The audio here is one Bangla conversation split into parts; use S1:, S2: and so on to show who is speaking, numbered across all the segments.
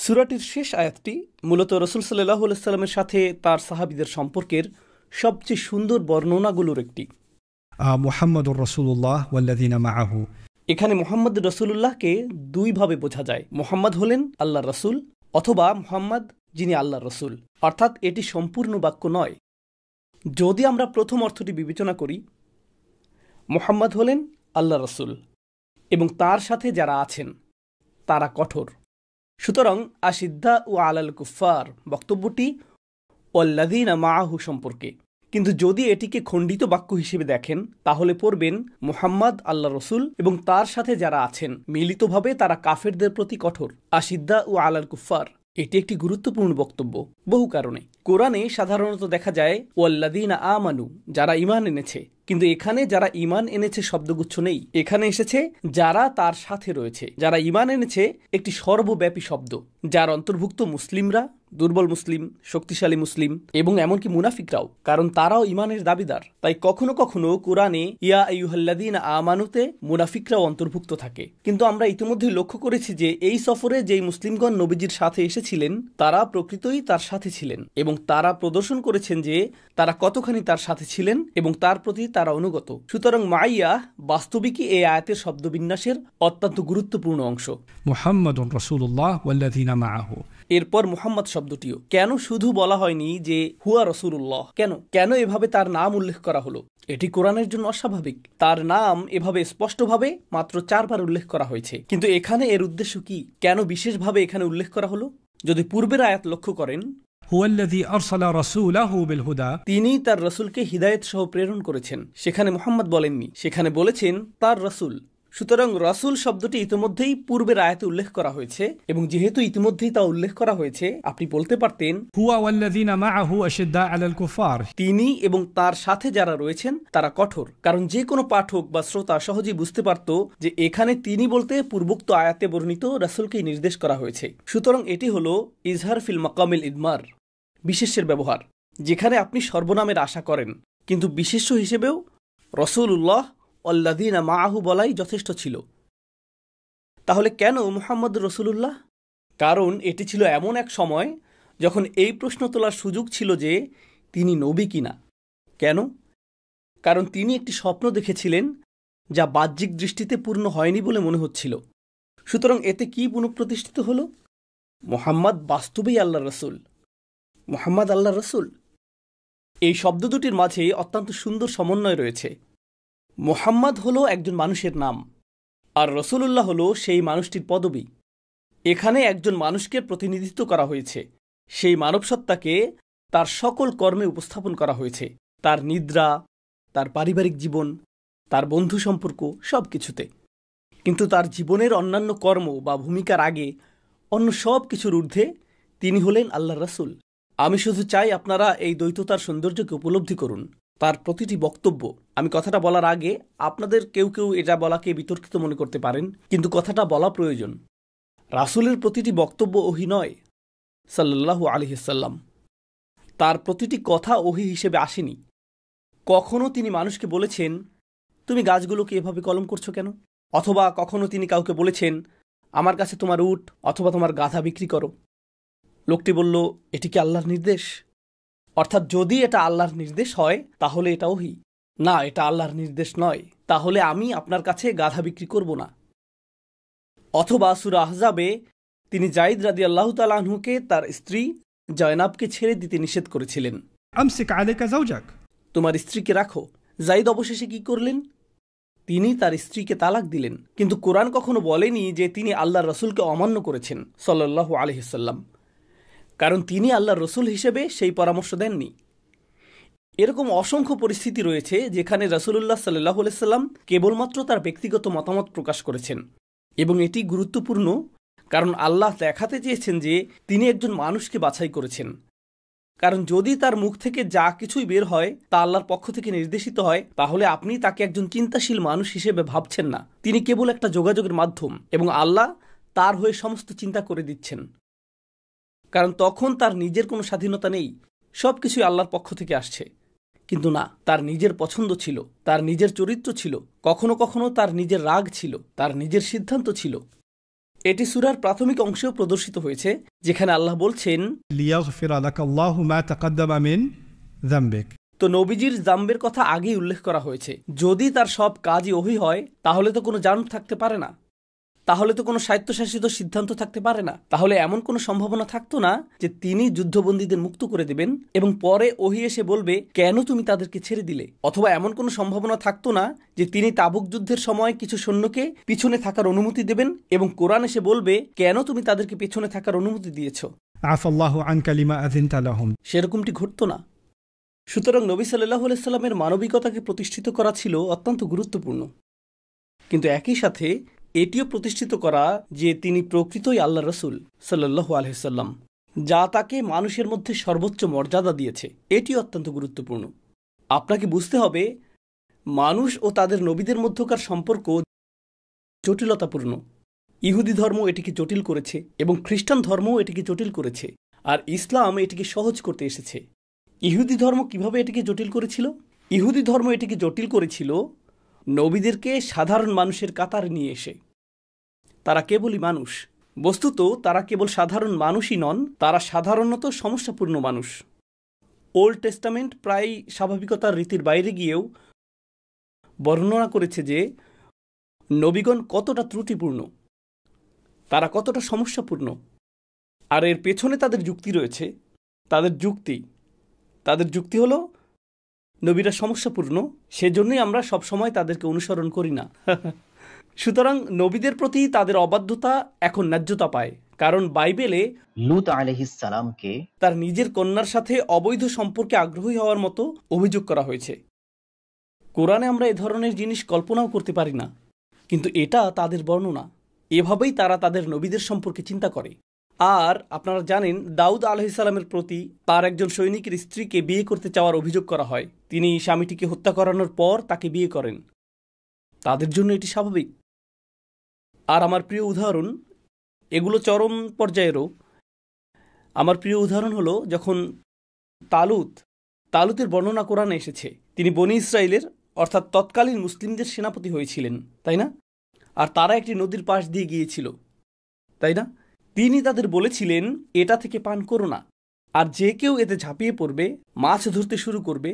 S1: সূরাটির শেষ আয়াতটি মূলত রাসূল সাল্লাল্লাহু আলাইহি ওয়াসাল্লামের সাথে তার সাহাবীদের সম্পর্কের সবচেয়ে সুন্দর বর্ণনাগুলোর একটি।
S2: মুহাম্মাদুর রাসূলুল্লাহ ওয়াল্লাযীনা মাআহু।
S1: এখানে মুহাম্মদ রাসূলুল্লাহকে দুইভাবে বোঝা যায়। মুহাম্মদ হলেন আল্লাহর রাসূল অথবা মুহাম্মদ যিনি আল্লাহর রাসূল, অর্থাৎ এটি সম্পূর্ণ বাক্য নয়। যদি আমরা প্রথম অর্থটি বিবেচনা করি, মুহাম্মদ হলেন আল্লাহর রাসূল এবং তার সাথে যারা আছেন তারা কঠোর। সুতরাং আশিদ্দা ও আলাল কুফার বক্তব্যটি ওয়াল্লাযীনা মাআহু সম্পর্কে। কিন্তু যদি এটিকে খণ্ডিত বাক্য হিসেবে দেখেন তাহলে পড়বেন মুহাম্মদ আল্লাহর রাসূল এবং তার সাথে যারা আছেন মিলিতভাবে তারা কাফেরদের প্রতি কঠোর। আশিদ্দা ও আলাল কুফার এটি একটি গুরুত্বপূর্ণ বক্তব্য বহু কারণে। কোরআনে সাধারণত দেখা যায় ওয়াল্লাযীনা আমানু, যারা ঈমান এনেছে, কিন্তু এখানে যারা ঈমান এনেছে শব্দগুচ্ছ নেই। এখানে এসেছে যারা তার সাথে রয়েছে। যারা ঈমান এনেছে একটি সর্বব্যাপী শব্দ, যার অন্তর্ভুক্ত মুসলিমরা, দুর্বল মুসলিম, শক্তিশালী মুসলিম এবং এমনকি মুনাফিকরাও, কারণ তারাও ঈমানের দাবিদার। তাই কখনো কখনো কোরআনে ইয়া আইয়ুহাল্লাযীনা আমানুতে মুনাফিকরাও অন্তর্ভুক্ত থাকে। কিন্তু আমরা ইতিমধ্যেই লক্ষ্য করেছি যে এই সফরে যেই মুসলিমগণ নবীজির সাথে এসেছিলেন তারা প্রকৃতই তার সাথে ছিলেন এবং তারা প্রদর্শন করেছেন যে তারা কতখানি তার সাথে ছিলেন এবং তার প্রতি তারা অনুগত। সুতরাং মাইয়া বাস্তবিকই এই আয়াতের শব্দবিন্যাসের অত্যন্ত গুরুত্বপূর্ণ অংশ।
S2: মুহাম্মাদুর রাসূলুল্লাহ ওয়াল্লাযীনা মাআহু।
S1: এরপর মুহাম্মদ শব্দটিও কেন শুধু বলা হয়নি যে হুয়া রাসূলুল্লাহ, কেন এভাবে তার নাম উল্লেখ করা হলো? এটি কোরআনের জন্য অস্বাভাবিক। তার নাম এভাবে স্পষ্টভাবে মাত্র 4 বার উল্লেখ করা হয়েছে। কিন্তু এখানে এর উদ্দেশ্য কি? কেন বিশেষভাবে এখানে উল্লেখ করা হলো? যদি পূর্বের আয়াত লক্ষ্য করেন,
S2: হুয়াল্লাযী আরসালা রাসূলাহু বিল হুদা,
S1: তিনি তার রাসূলকে হিদায়াত সহ প্রেরণ করেছেন। সেখানে মুহাম্মদ বলেননি, সেখানে বলেছেন তার রাসূল। সুতরাং রাসূল শব্দটি ইতিমধ্যেই পূর্বের আয়াতে উল্লেখ করা হয়েছে এবং যেহেতু ইতিমধ্যেই তা উল্লেখ করা হয়েছে, আপনি বলতে পারতেন
S2: হুয়া ওয়াল্লাযীনা মাআহু আশিদ্দা আলাল কুফার,
S1: তিনি এবং তার সাথে যারা রয়েছেন তারা কঠোর। কারণ যে কোনো পাঠক বা শ্রোতা সহজেই বুঝতে পারত যে এখানে তিনি বলতে পূর্বোক্ত আয়াতে বর্ণিত রাসূলকেই নির্দেশ করা হয়েছে। সুতরাং এটি হলো ইজহার ফিল মাকামিল ইদমার, বিশেষ্যের ব্যবহার, যেখানে আপনি সর্বনামের আশা করেন কিন্তু বিশেষ্য হিসেবেও রাসূলুল্লাহ ওয়াল্লাযীনা মাআহু বলাই যথেষ্ট ছিল। তাহলে কেন মুহাম্মদ রাসূলুল্লাহ? কারণ এটি ছিল এমন এক সময় যখন এই প্রশ্ন তোলার সুযোগ ছিল যে তিনি নবী কিনা। কেন? কারণ তিনি একটি স্বপ্ন দেখেছিলেন যা বাহ্যিক দৃষ্টিতে পূর্ণ হয়নি বলে মনে হচ্ছিল। সুতরাং এতে কি পুনঃপ্রতিষ্ঠিত হলো? মুহাম্মদ বাস্তবেই আল্লাহর রাসূল। মুহাম্মদ আল্লাহর রাসূল। এই শব্দ দুটির মাঝে অত্যন্ত সুন্দর সমন্বয় রয়েছে। মুহাম্মদ হলো একজন মানুষের নাম আর রাসূলুল্লাহ হলো সেই মানুষটির পদবী। এখানে একজন মানুষকে প্রতিনিধিত্ব করা হয়েছে, সেই মানবসত্তাকে তার সকল কর্মে উপস্থাপন করা হয়েছে, তার নিদ্রা, তার পারিবারিক জীবন, তার বন্ধু সম্পর্ক, সব কিছুতে। কিন্তু তার জীবনের অন্যান্য কর্ম বা ভূমিকার আগে অন্য সব কিছুর ঊর্ধ্বে তিনি হলেন আল্লাহর রাসূল। আমি শুধু চাই আপনারা এই দ্বৈততার সৌন্দর্যকে উপলব্ধি করুন। তার প্রতিটি বক্তব্য, আমি কথাটা বলার আগে আপনাদের কেউ কেউ এটা বলাকে বিতর্কিত মনে করতে পারেন, কিন্তু কথাটা বলা প্রয়োজন। রাসূলের প্রতিটি বক্তব্য ওহী নয় সাল্লাল্লাহু আলাইহি ওয়াসাল্লাম। তার প্রতিটি কথা ওহী হিসেবে আসেনি। কখনো তিনি মানুষকে বলেছেন তুমি গাছগুলোকে এভাবে কলম করছো কেন? অথবা কখনো তিনি কাউকে বলেছেন আমার কাছে তোমার উট অথবা তোমার গাধা বিক্রি করো। লোকটি বলল এটি কি আল্লাহর নির্দেশ? অর্থাৎ যদি এটা আল্লাহর নির্দেশ হয় তাহলে এটা ওহী। না, এটা আল্লাহর নির্দেশ নয়, তাহলে আমি আপনার কাছে গাধা বিক্রি করব না। অথবা সূরা আহজাবে তিনি যায়েদ রাদিয়াল্লাহু তাআলা আনহুকে তার স্ত্রী জয়নাবকে ছেড়ে দিতে নিষেধ করেছিলেন।
S2: আমসিক আলাইকা যাওজাক,
S1: তোমার স্ত্রীকে রাখো। যায়েদ অবশেষে কি করলেন? তিনি তার স্ত্রীকে তালাক দিলেন। কিন্তু কোরআন কখনো বলেনি যে তিনি আল্লাহর রাসূলকে অমান্য করেছেন সাল্লাল্লাহু আলাইহি ওয়াসাল্লাম, কারণ তিনি আল্লাহর রাসূল হিসেবে সেই পরামর্শ দেননি। এরকম অসংখ্য পরিস্থিতি রয়েছে যেখানে রাসূলুল্লাহ সাল্লাল্লাহু আলাইহি ওয়াসাল্লাম কেবলমাত্র তার ব্যক্তিগত মতামত প্রকাশ করেছেন, এবং এটি গুরুত্বপূর্ণ কারণ আল্লাহ দেখাতে চেয়েছেন যে তিনি একজন মানুষকে বাছাই করেছেন। কারণ যদি তার মুখ থেকে যা কিছুই বের হয় তা আল্লাহর পক্ষ থেকে নির্দেশিত হয়, তাহলে আপনি তাকে একজন চিন্তাশীল মানুষ হিসেবে ভাবছেন না। তিনি কেবল একটা যোগাযোগের মাধ্যম এবং আল্লাহ তার হয়ে সমস্ত চিন্তা করে দিচ্ছেন। কারণ তখন তার নিজের কোনো স্বাধীনতা নেই, সব কিছুই আল্লাহর পক্ষ থেকে আসছে। কিন্তু না, তার নিজের পছন্দ ছিল, তার নিজের চরিত্র ছিল, কখনো কখনো তার নিজের রাগ ছিল, তার নিজের সিদ্ধান্ত ছিল। এটি সূরার প্রাথমিক অংশেও প্রদর্শিত হয়েছে, যেখানে আল্লাহ বলছেন,
S2: লিয়াগফিরা লাকাল্লাহু মা তাকাদ্দামা মিন যামবিক।
S1: তো নবীজির জাম্বের কথা আগেই উল্লেখ করা হয়েছে। যদি তার সব কাজই ওহী হয়, তাহলে তো কোনো জার্ম থাকতে পারে না, তাহলে তো কোনো স্বায়ত্তশাসিত সিদ্ধান্ত থাকতে পারে না, তাহলে এমন কোনো সম্ভাবনা থাকতো না যে তিনি যুদ্ধবন্দীদের মুক্ত করে দেবেন এবং পরে ওহী এসে বলবে, কেন তুমি তাদেরকে ছেড়ে দিলে? অথবা এমন কোনো সম্ভাবনা থাকতো না যে তিনি তাবুক যুদ্ধের সময় কিছু সৈন্যকে পিছনে থাকার অনুমতি দেবেন এবং কোরআন এসে বলবে, কেন তুমি তাদেরকে পেছনে থাকার অনুমতি দিয়েছ?
S2: আফাল্লাহু আনকা লিমা আযিনতা লাহুম।
S1: সেরকমটি ঘটতো না। সুতরাং নবী সাল্লাল্লাহু আলাইহি সাল্লামের মানবিকতাকে প্রতিষ্ঠিত করা ছিল অত্যন্ত গুরুত্বপূর্ণ, কিন্তু একই সাথে এটিও প্রতিষ্ঠিত করা যে তিনি প্রকৃতই আল্লাহ রসুল সাল্লাল্লাহু আলাইহি সাল্লাম, যা তাকে মানুষের মধ্যে সর্বোচ্চ মর্যাদা দিয়েছে, এটি অত্যন্ত গুরুত্বপূর্ণ। আপনাকে বুঝতে হবে, মানুষ ও তাদের নবীদের মধ্যকার সম্পর্ক জটিলতাপূর্ণ। ইহুদি ধর্ম এটিকে জটিল করেছে এবং খ্রিস্টান ধর্মও এটিকে জটিল করেছে, আর ইসলাম এটিকে সহজ করতে এসেছে। ইহুদি ধর্ম কিভাবে এটিকে জটিল করেছিল? ইহুদি ধর্ম এটিকে জটিল করেছিল নবীদেরকে সাধারণ মানুষের কাতারে নিয়ে এসে। তারা কেবলই মানুষ, বস্তুত তারা কেবল সাধারণ মানুষই নন, তারা সাধারণত সমস্যাপূর্ণ মানুষ। ওল্ড টেস্টামেন্ট প্রায় স্বাভাবিকতার রীতির বাইরে গিয়েও বর্ণনা করেছে যে নবীগণ কতটা ত্রুটিপূর্ণ, তারা কতটা সমস্যাপূর্ণ, আর এর পেছনে তাদের যুক্তি রয়েছে। তাদের যুক্তি হলো নবীরা সমস্যাপূর্ণ, সেজন্যই আমরা সবসময় তাদেরকে অনুসরণ করি না। সুতরাং নবীদের প্রতি তাদের অবাধ্যতা এখন ন্যায্যতা পায়, কারণ বাইবেলে
S3: লূত আলাইহিস সালামকে
S1: তার নিজের কন্যার সাথে অবৈধ সম্পর্কে আগ্রহী হওয়ার মতো অভিযোগ করা হয়েছে। কোরআনে আমরা এ ধরনের জিনিস কল্পনাও করতে পারি না, কিন্তু এটা তাদের বর্ণনা। এভাবেই তারা তাদের নবীদের সম্পর্কে চিন্তা করে। আর আপনারা জানেন, দাউদ আলাইহিস সালামের প্রতি তার একজন সৈনিকের স্ত্রীকে বিয়ে করতে চাওয়ার অভিযোগ করা হয়। তিনি স্বামীটিকে হত্যা করানোর পর তাকে বিয়ে করেন। তাদের জন্য এটি স্বাভাবিক। আর আমার প্রিয় উদাহরণ, এগুলো চরম পর্যায়েরও, আমার প্রিয় উদাহরণ হলো যখন তালুতের বর্ণনা কোরআনে এসেছে। তিনি বনি ইসরায়েলের অর্থাৎ তৎকালীন মুসলিমদের সেনাপতি হয়েছিলেন, তাই না? আর তারা একটি নদীর পাশ দিয়ে গিয়েছিল, তাই না? তিনি তাদের বলেছিলেন, এটা থেকে পান করো না, আর যে কেউ এতে ঝাঁপিয়ে পড়বে, মাছ ধরতে শুরু করবে,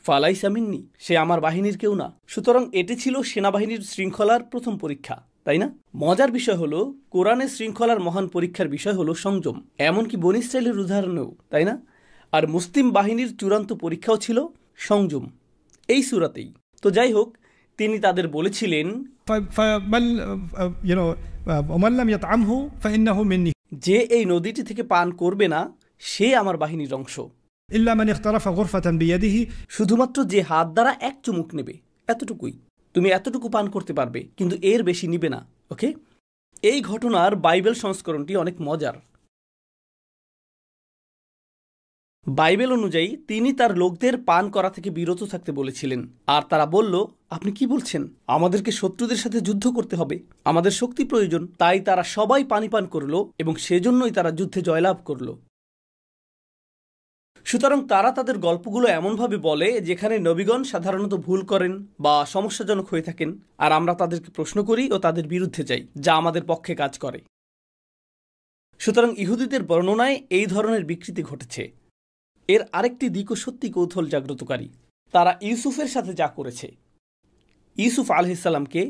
S1: ফালাইসা মিন্নি, সে আমার বাহিনীর কেউ না। সুতরাং এটি ছিল সেনাবাহিনীর শৃঙ্খলার প্রথম পরীক্ষা, তাই না? মজার বিষয় হলো, কোরআনের শৃঙ্খলার মহান পরীক্ষার বিষয় হলো সংযম, এমনকি বনি ইসরায়েলের উদাহরণেও, তাই না? আর মুসলিম বাহিনীর চূড়ান্ত পরীক্ষাও ছিল সংযম, এই সূরাতেই। তো যাই হোক, তিনি তাদের বলেছিলেন, যে এই নদীটি থেকে পান করবে না, সে আমার বাহিনীর অংশ, শুধুমাত্র যে হাত দ্বারা এক চুমুক নেবে, এতটুকুই। তুমি এতটুকু পান করতে পারবে, কিন্তু এর বেশি নিবে না, ওকে? এই ঘটনার বাইবেল সংস্করণটি অনেক মজার। বাইবেল অনুযায়ী তিনি তার লোকদের পান করা থেকে বিরত থাকতে বলেছিলেন, আর তারা বলল, আপনি কি বলছেন? আমাদেরকে শত্রুদের সাথে যুদ্ধ করতে হবে, আমাদের শক্তি প্রয়োজন। তাই তারা সবাই পানি পান করল এবং সেজন্যই তারা যুদ্ধে জয়লাভ করল। সুতরাং তারা তাদের গল্পগুলো এমনভাবে বলে যেখানে নবীগণ সাধারণত ভুল করেন বা সমস্যাজনক হয়ে থাকেন, আর আমরা তাদেরকে প্রশ্ন করি ও তাদের বিরুদ্ধে যাই, যা আমাদের পক্ষে কাজ করে। সুতরাং ইহুদিদের বর্ণনায় এই ধরনের বিকৃতি ঘটেছে। এর আরেকটি দিকও সত্যি কৌতূহল জাগ্রতকারী। তারা ইউসুফের সাথে যা করেছে, ইউসুফ আলাইহিস সালামকে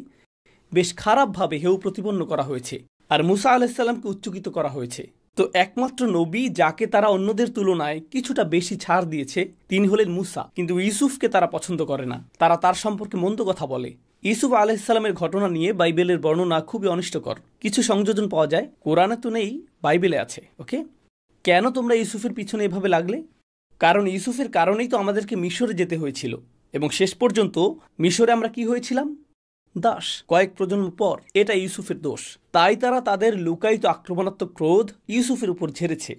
S1: বেশ খারাপভাবে হেয় প্রতিপন্ন করা হয়েছে, আর মুসা আলাইহিস সালামকে উচ্চকিত করা হয়েছে। তো একমাত্র নবী যাকে তারা অন্যদের তুলনায় কিছুটা বেশি ছাড় দিয়েছে, তিনি হলেন মুসা। কিন্তু ইউসুফকে তারা পছন্দ করে না, তারা তার সম্পর্কে মন্দ কথা বলে। ইউসুফ আলাইহিস সালামের ঘটনা নিয়ে বাইবেলের বর্ণনা খুবই অনিষ্টকর। কিছু সংযোজন পাওয়া যায়, কোরআনে তো নেই, বাইবেলে আছে, ওকে? কেন তোমরা ইউসুফের পিছনে এভাবে লাগলে? কারণ ইউসুফের কারণেই তো আমাদেরকে মিশরে যেতে হয়েছিল, এবং শেষ পর্যন্ত মিশরে আমরা কি হয়েছিলাম? দাস। কয়েক প্রজন্ম পর এটা ইউসুফের দোষ। তাই তারা তাদের লুকায়িত আক্রমণাত্মক ক্রোধ ইউসুফের উপর ঝেড়েছে।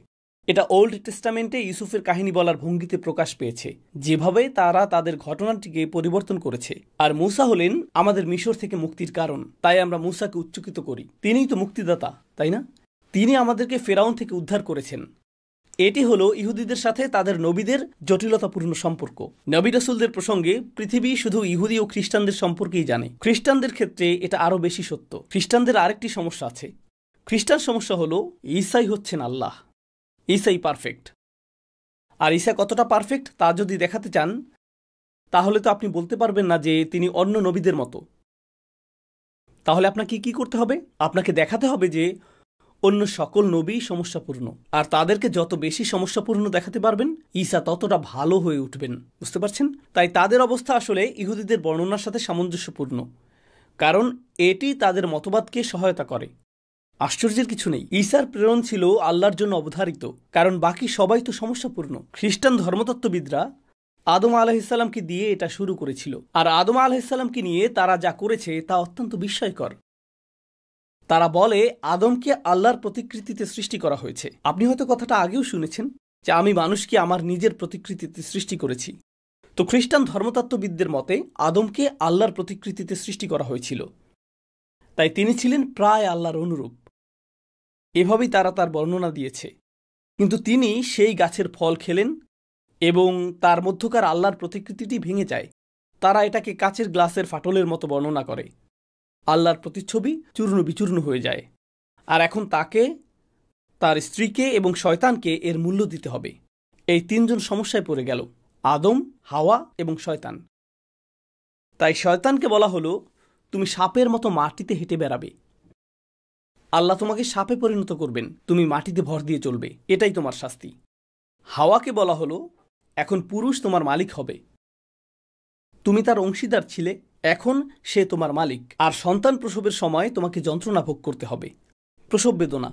S1: এটা ওল্ড টেস্টামেন্টে ইউসুফের কাহিনী বলার ভঙ্গিতে প্রকাশ পেয়েছে, যেভাবে তারা তাদের ঘটনাটিকে পরিবর্তন করেছে। আর মুসা হলেন আমাদের মিশর থেকে মুক্তির কারণ, তাই আমরা মুসাকে উচ্চকিত করি। তিনিই তো মুক্তিদাতা, তাই না? তিনি আমাদেরকে ফেরাউন থেকে উদ্ধার করেছেন। এটি হলো ইহুদিদের সাথে তাদের নবীদের জটিলতাপূর্ণ সম্পর্ক। নবী রাসূলদের প্রসঙ্গে পৃথিবী শুধু ইহুদি ও খ্রিস্টানদের সম্পর্কেই জানে। খ্রিস্টানদের ক্ষেত্রে এটা আরও বেশি সত্য। খ্রিস্টানদের আরেকটি সমস্যা আছে, খ্রিস্টান সমস্যা হলো ঈসাই হচ্ছেন আল্লাহ, ঈসাই পারফেক্ট। আর ঈসা কতটা পারফেক্ট তা যদি দেখাতে চান তাহলে তো আপনি বলতে পারবেন না যে তিনি অন্য নবীদের মতো। তাহলে আপনাকে কি করতে হবে? আপনাকে দেখাতে হবে যে অন্য সকল নবী সমস্যাপূর্ণ, আর তাদেরকে যত বেশি সমস্যাপূর্ণ দেখাতে পারবেন ঈসা ততটা ভালো হয়ে উঠবেন। বুঝতে পারছেন? তাই তাদের অবস্থা আসলে ইহুদিদের বর্ণনার সাথে সামঞ্জস্যপূর্ণ, কারণ এটি তাদের মতবাদকে সহায়তা করে। আশ্চর্যের কিছু নেই, ঈসার প্রেরণ ছিল আল্লাহর জন্য অবধারিত, কারণ বাকি সবাই তো সমস্যাপূর্ণ। খ্রিস্টান ধর্মতত্ত্ববিদরা আদম আলাইহিসসালামকে দিয়ে এটা শুরু করেছিল, আর আদম আলাইহিসসালামকে নিয়ে তারা যা করেছে তা অত্যন্ত বিস্ময়কর। তারা বলে আদমকে আল্লাহর প্রতিকৃতিতে সৃষ্টি করা হয়েছে। আপনি হয়তো কথাটা আগেও শুনেছেন যে আমি মানুষকে আমার নিজের প্রতিকৃতিতে সৃষ্টি করেছি। তো খ্রিস্টান ধর্মতত্ত্ববিদদের মতে আদমকে আল্লাহর প্রতিকৃতিতে সৃষ্টি করা হয়েছিল, তাই তিনি ছিলেন প্রায় আল্লাহর অনুরূপ। এভাবেই তারা তার বর্ণনা দিয়েছে। কিন্তু তিনি সেই গাছের ফল খেলেন এবং তার মধ্যকার আল্লাহর প্রতিকৃতিটি ভেঙে যায়। তারা এটাকে কাচের গ্লাসের ফাটলের মতো বর্ণনা করে। আল্লাহর প্রতিচ্ছবি চূর্ণ বিচূর্ণ হয়ে যায়, আর এখন তাকে, তার স্ত্রীকে এবং শয়তানকে এর মূল্য দিতে হবে। এই তিনজন সমস্যায় পড়ে গেল, আদম, হাওয়া এবং শয়তান। তাই শয়তানকে বলা হলো তুমি সাপের মতো মাটিতে হেঁটে বেড়াবে। আল্লাহ তোমাকে সাপে পরিণত করবেন, তুমি মাটিতে ভর দিয়ে চলবে, এটাই তোমার শাস্তি। হাওয়াকে বলা হলো এখন পুরুষ তোমার মালিক হবে, তুমি তার অংশীদার ছিলে, এখন সে তোমার মালিক। আর সন্তান প্রসবের সময় তোমাকে যন্ত্রণা ভোগ করতে হবে, প্রসব বেদনা।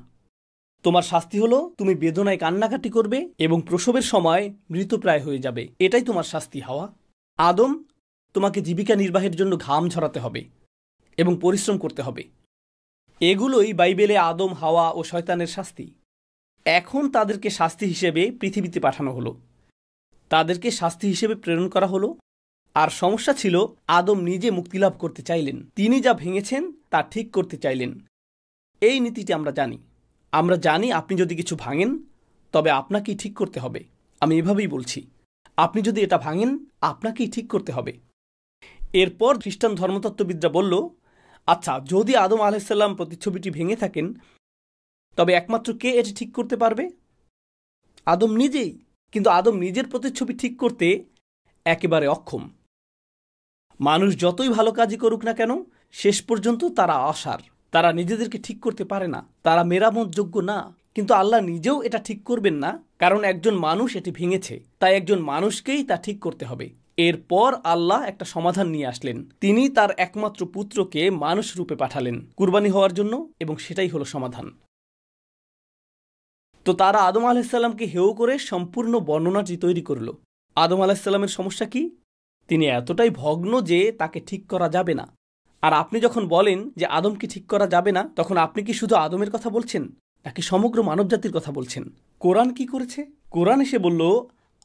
S1: তোমার শাস্তি হলো তুমি বেদনায় কান্নাকাটি করবে এবং প্রসবের সময় মৃতপ্রায় হয়ে যাবে, এটাই তোমার শাস্তি হাওয়া। আদম, তোমাকে জীবিকা নির্বাহের জন্য ঘাম ঝরাতে হবে এবং পরিশ্রম করতে হবে। এগুলোই বাইবেলে আদম, হাওয়া ও শয়তানের শাস্তি। এখন তাদেরকে শাস্তি হিসেবে পৃথিবীতে পাঠানো হলো, তাদেরকে শাস্তি হিসেবে প্রেরণ করা হলো। আর সমস্যা ছিল আদম নিজে মুক্তিলাভ করতে চাইলেন, তিনি যা ভেঙেছেন তা ঠিক করতে চাইলেন। এই নীতিটি আমরা জানি। আমরা জানি আপনি যদি কিছু ভাঙেন তবে আপনাকেই ঠিক করতে হবে। আমি এভাবেই বলছি, আপনি যদি এটা ভাঙেন আপনাকেই ঠিক করতে হবে। এরপর খ্রিস্টান ধর্মতত্ত্ববিদরা বলল, আচ্ছা যদি আদম আলাইহিসসালাম প্রতিচ্ছবিটি ভেঙে থাকেন তবে একমাত্র কে এটি ঠিক করতে পারবে? আদম নিজেই। কিন্তু আদম নিজের প্রতিচ্ছবি ঠিক করতে একেবারে অক্ষম। মানুষ যতই ভালো কাজই করুক না কেন শেষ পর্যন্ত তারা অসার, তারা নিজেদেরকে ঠিক করতে পারে না, তারা মেরামতযোগ্য না। কিন্তু আল্লাহ নিজেও এটা ঠিক করবেন না, কারণ একজন মানুষ এটি ভেঙেছে, তাই একজন মানুষকেই তা ঠিক করতে হবে। এরপর আল্লাহ একটা সমাধান নিয়ে আসলেন, তিনি তার একমাত্র পুত্রকে মানুষ রূপে পাঠালেন কুরবানি হওয়ার জন্য, এবং সেটাই হলো সমাধান। তো তারা আদম আলাইহিসসালামকে হেয় করে সম্পূর্ণ বর্ণনাটি তৈরি করল। আদম আলাইহিসসালামের সমস্যা কি? তিনি এতটাই ভগ্ন যে তাকে ঠিক করা যাবে না। আর আপনি যখন বলেন যে আদমকে ঠিক করা যাবে না, তখন আপনি কি শুধু আদমের কথা বলছেন নাকি সমগ্র মানবজাতির কথা বলছেন? কোরআন কি করেছে? কোরআন এসে বলল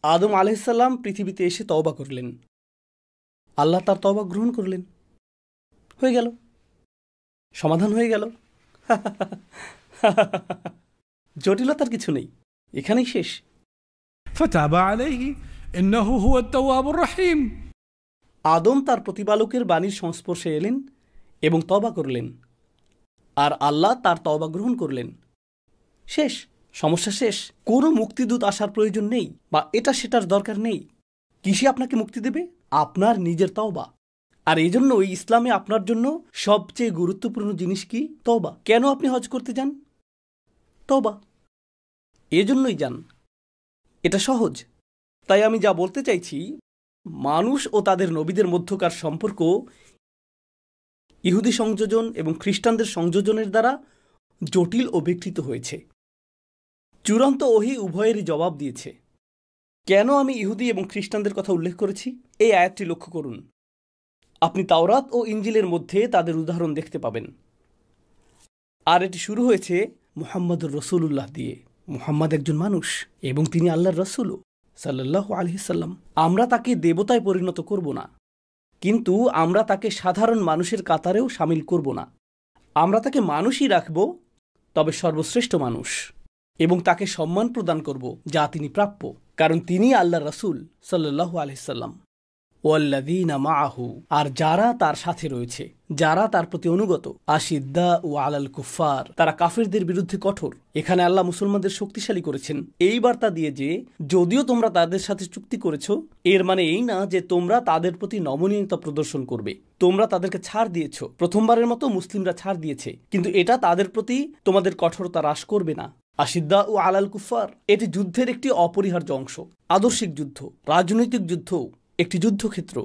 S1: আদম আলাইহিসসালাম পৃথিবীতে এসে তওবা করলেন, আল্লাহ তার তওবা গ্রহণ করলেন, হয়ে গেল, সমাধান হয়ে গেল। জটিলতার কিছু নেই, এখানেই শেষ।
S2: فتاب عليه إنه هو التواب الرحيم।
S1: আদম তার প্রতিপালকের বাণীর সংস্পর্শে এলেন এবং তওবা করলেন, আর আল্লাহ তার তওবা গ্রহণ করলেন। শেষ, সমস্যা শেষ। কোনো মুক্তিদূত আসার প্রয়োজন নেই বা এটা সেটার দরকার নেই। কিসে আপনাকে মুক্তি দেবে? আপনার নিজের তওবা। আর এই জন্য ওই ইসলামে আপনার জন্য সবচেয়ে গুরুত্বপূর্ণ জিনিস কি? তওবা। কেন আপনি হজ করতে যান? তওবা, এজন্যই যান। এটা সহজ। তাই আমি যা বলতে চাইছি, মানুষ ও তাদের নবীদের মধ্যকার সম্পর্ক ইহুদি সংযোজন এবং খ্রিস্টানদের সংযোজনের দ্বারা জটিল ও বিকৃত হয়েছে। চূড়ান্ত ওহী উভয়েরই জবাব দিয়েছে। কেন আমি ইহুদি এবং খ্রিস্টানদের কথা উল্লেখ করেছি? এই আয়াতটি লক্ষ্য করুন। আপনি তাওরাত ও ইঞ্জিলের মধ্যে তাদের উদাহরণ দেখতে পাবেন। আর এটি শুরু হয়েছে মুহাম্মদুর রাসূলুল্লাহ দিয়ে। মুহাম্মদ একজন মানুষ এবং তিনি আল্লাহর রাসূলও সাল্লাল্লাহু আলাইহি সাল্লাম। আমরা তাকে দেবতায় পরিণত করব না, কিন্তু আমরা তাকে সাধারণ মানুষের কাতারেও শামিল করব না। আমরা তাকে মানুষই রাখব, তবে সর্বশ্রেষ্ঠ মানুষ, এবং তাকে সম্মান প্রদান করব যা তিনি প্রাপ্য, কারণ তিনি আল্লাহর রাসূল সাল্লাল্লাহু আলাইহি সাল্লাম। ওয়াল্লাযীনা মাআহু, আর যারা তার সাথে রয়েছে, যারা তার প্রতি অনুগত, আশিদ্দাউ আলাল কুফার, তারা কাফিরদের বিরুদ্ধে কঠোর। এখানে আল্লাহ মুসলমানদের শক্তিশালী করেছেন এই বার্তা দিয়ে যে যদিও তোমরা তাদের সাথে চুক্তি করেছ, এর মানে এই না যে তোমরা তাদের প্রতি নমনীয়তা প্রদর্শন করবে। তোমরা তাদেরকে ছাড় দিয়েছ, প্রথমবারের মতো মুসলিমরা ছাড় দিয়েছে, কিন্তু এটা তাদের প্রতি তোমাদের কঠোরতা হ্রাস করবে না। আশিদ্দাউ আলাল কুফার, এটি যুদ্ধের একটি অপরিহার্য অংশ। আদর্শিক যুদ্ধ, রাজনৈতিক যুদ্ধ একটি যুদ্ধক্ষেত্র।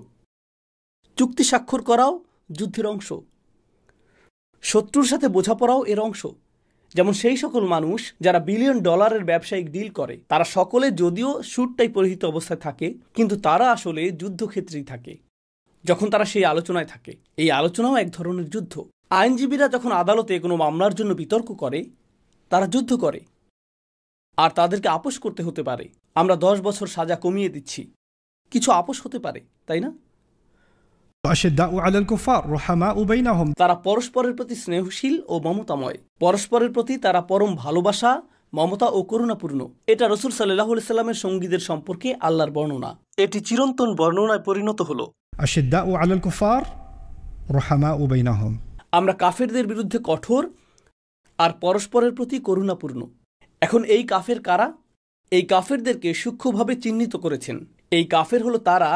S1: চুক্তি স্বাক্ষর করাও যুদ্ধের অংশ। শত্রুর সাথে বোঝাপড়াও এর অংশ। যেমন সেই সকল মানুষ যারা বিলিয়ন ডলারের ব্যবসায়িক ডিল করে, তারা সকলে যদিও স্যুটটাই পরিহিত অবস্থায় থাকে, কিন্তু তারা আসলে যুদ্ধক্ষেত্রেই থাকে যখন তারা সেই আলোচনায় থাকে। এই আলোচনাও এক ধরনের যুদ্ধ। আইনজীবীরা যখন আদালতে কোনো মামলার জন্য বিতর্ক করে, তারা যুদ্ধ করে, আর তাদেরকে আপোস করতে হতে পারে। আমরা 10 বছর সাজা কমিয়ে দিচ্ছি, কিছু আপোস হতে পারে, তাই না? তারা পরস্পরের প্রতি স্নেহশীল ও মমতাময়, পরস্পরের প্রতি তারা পরম ভালোবাসা, মমতা ও করুণাপূর্ণ। এটা রাসূল সাল্লাল্লাহু আলাইহি সাল্লামের সঙ্গীদের সম্পর্কে আল্লাহর বর্ণনা। এটি চিরন্তন বর্ণনায় পরিণত হলো। আমরা কাফেরদের বিরুদ্ধে কঠোর আর পরস্পরের প্রতি করুণাপূর্ণ। এখন এই কাফের কারা? এই কাফেরদেরকে সূক্ষ্মভাবে চিহ্নিত করেছেন। এই কাফের হলো তারা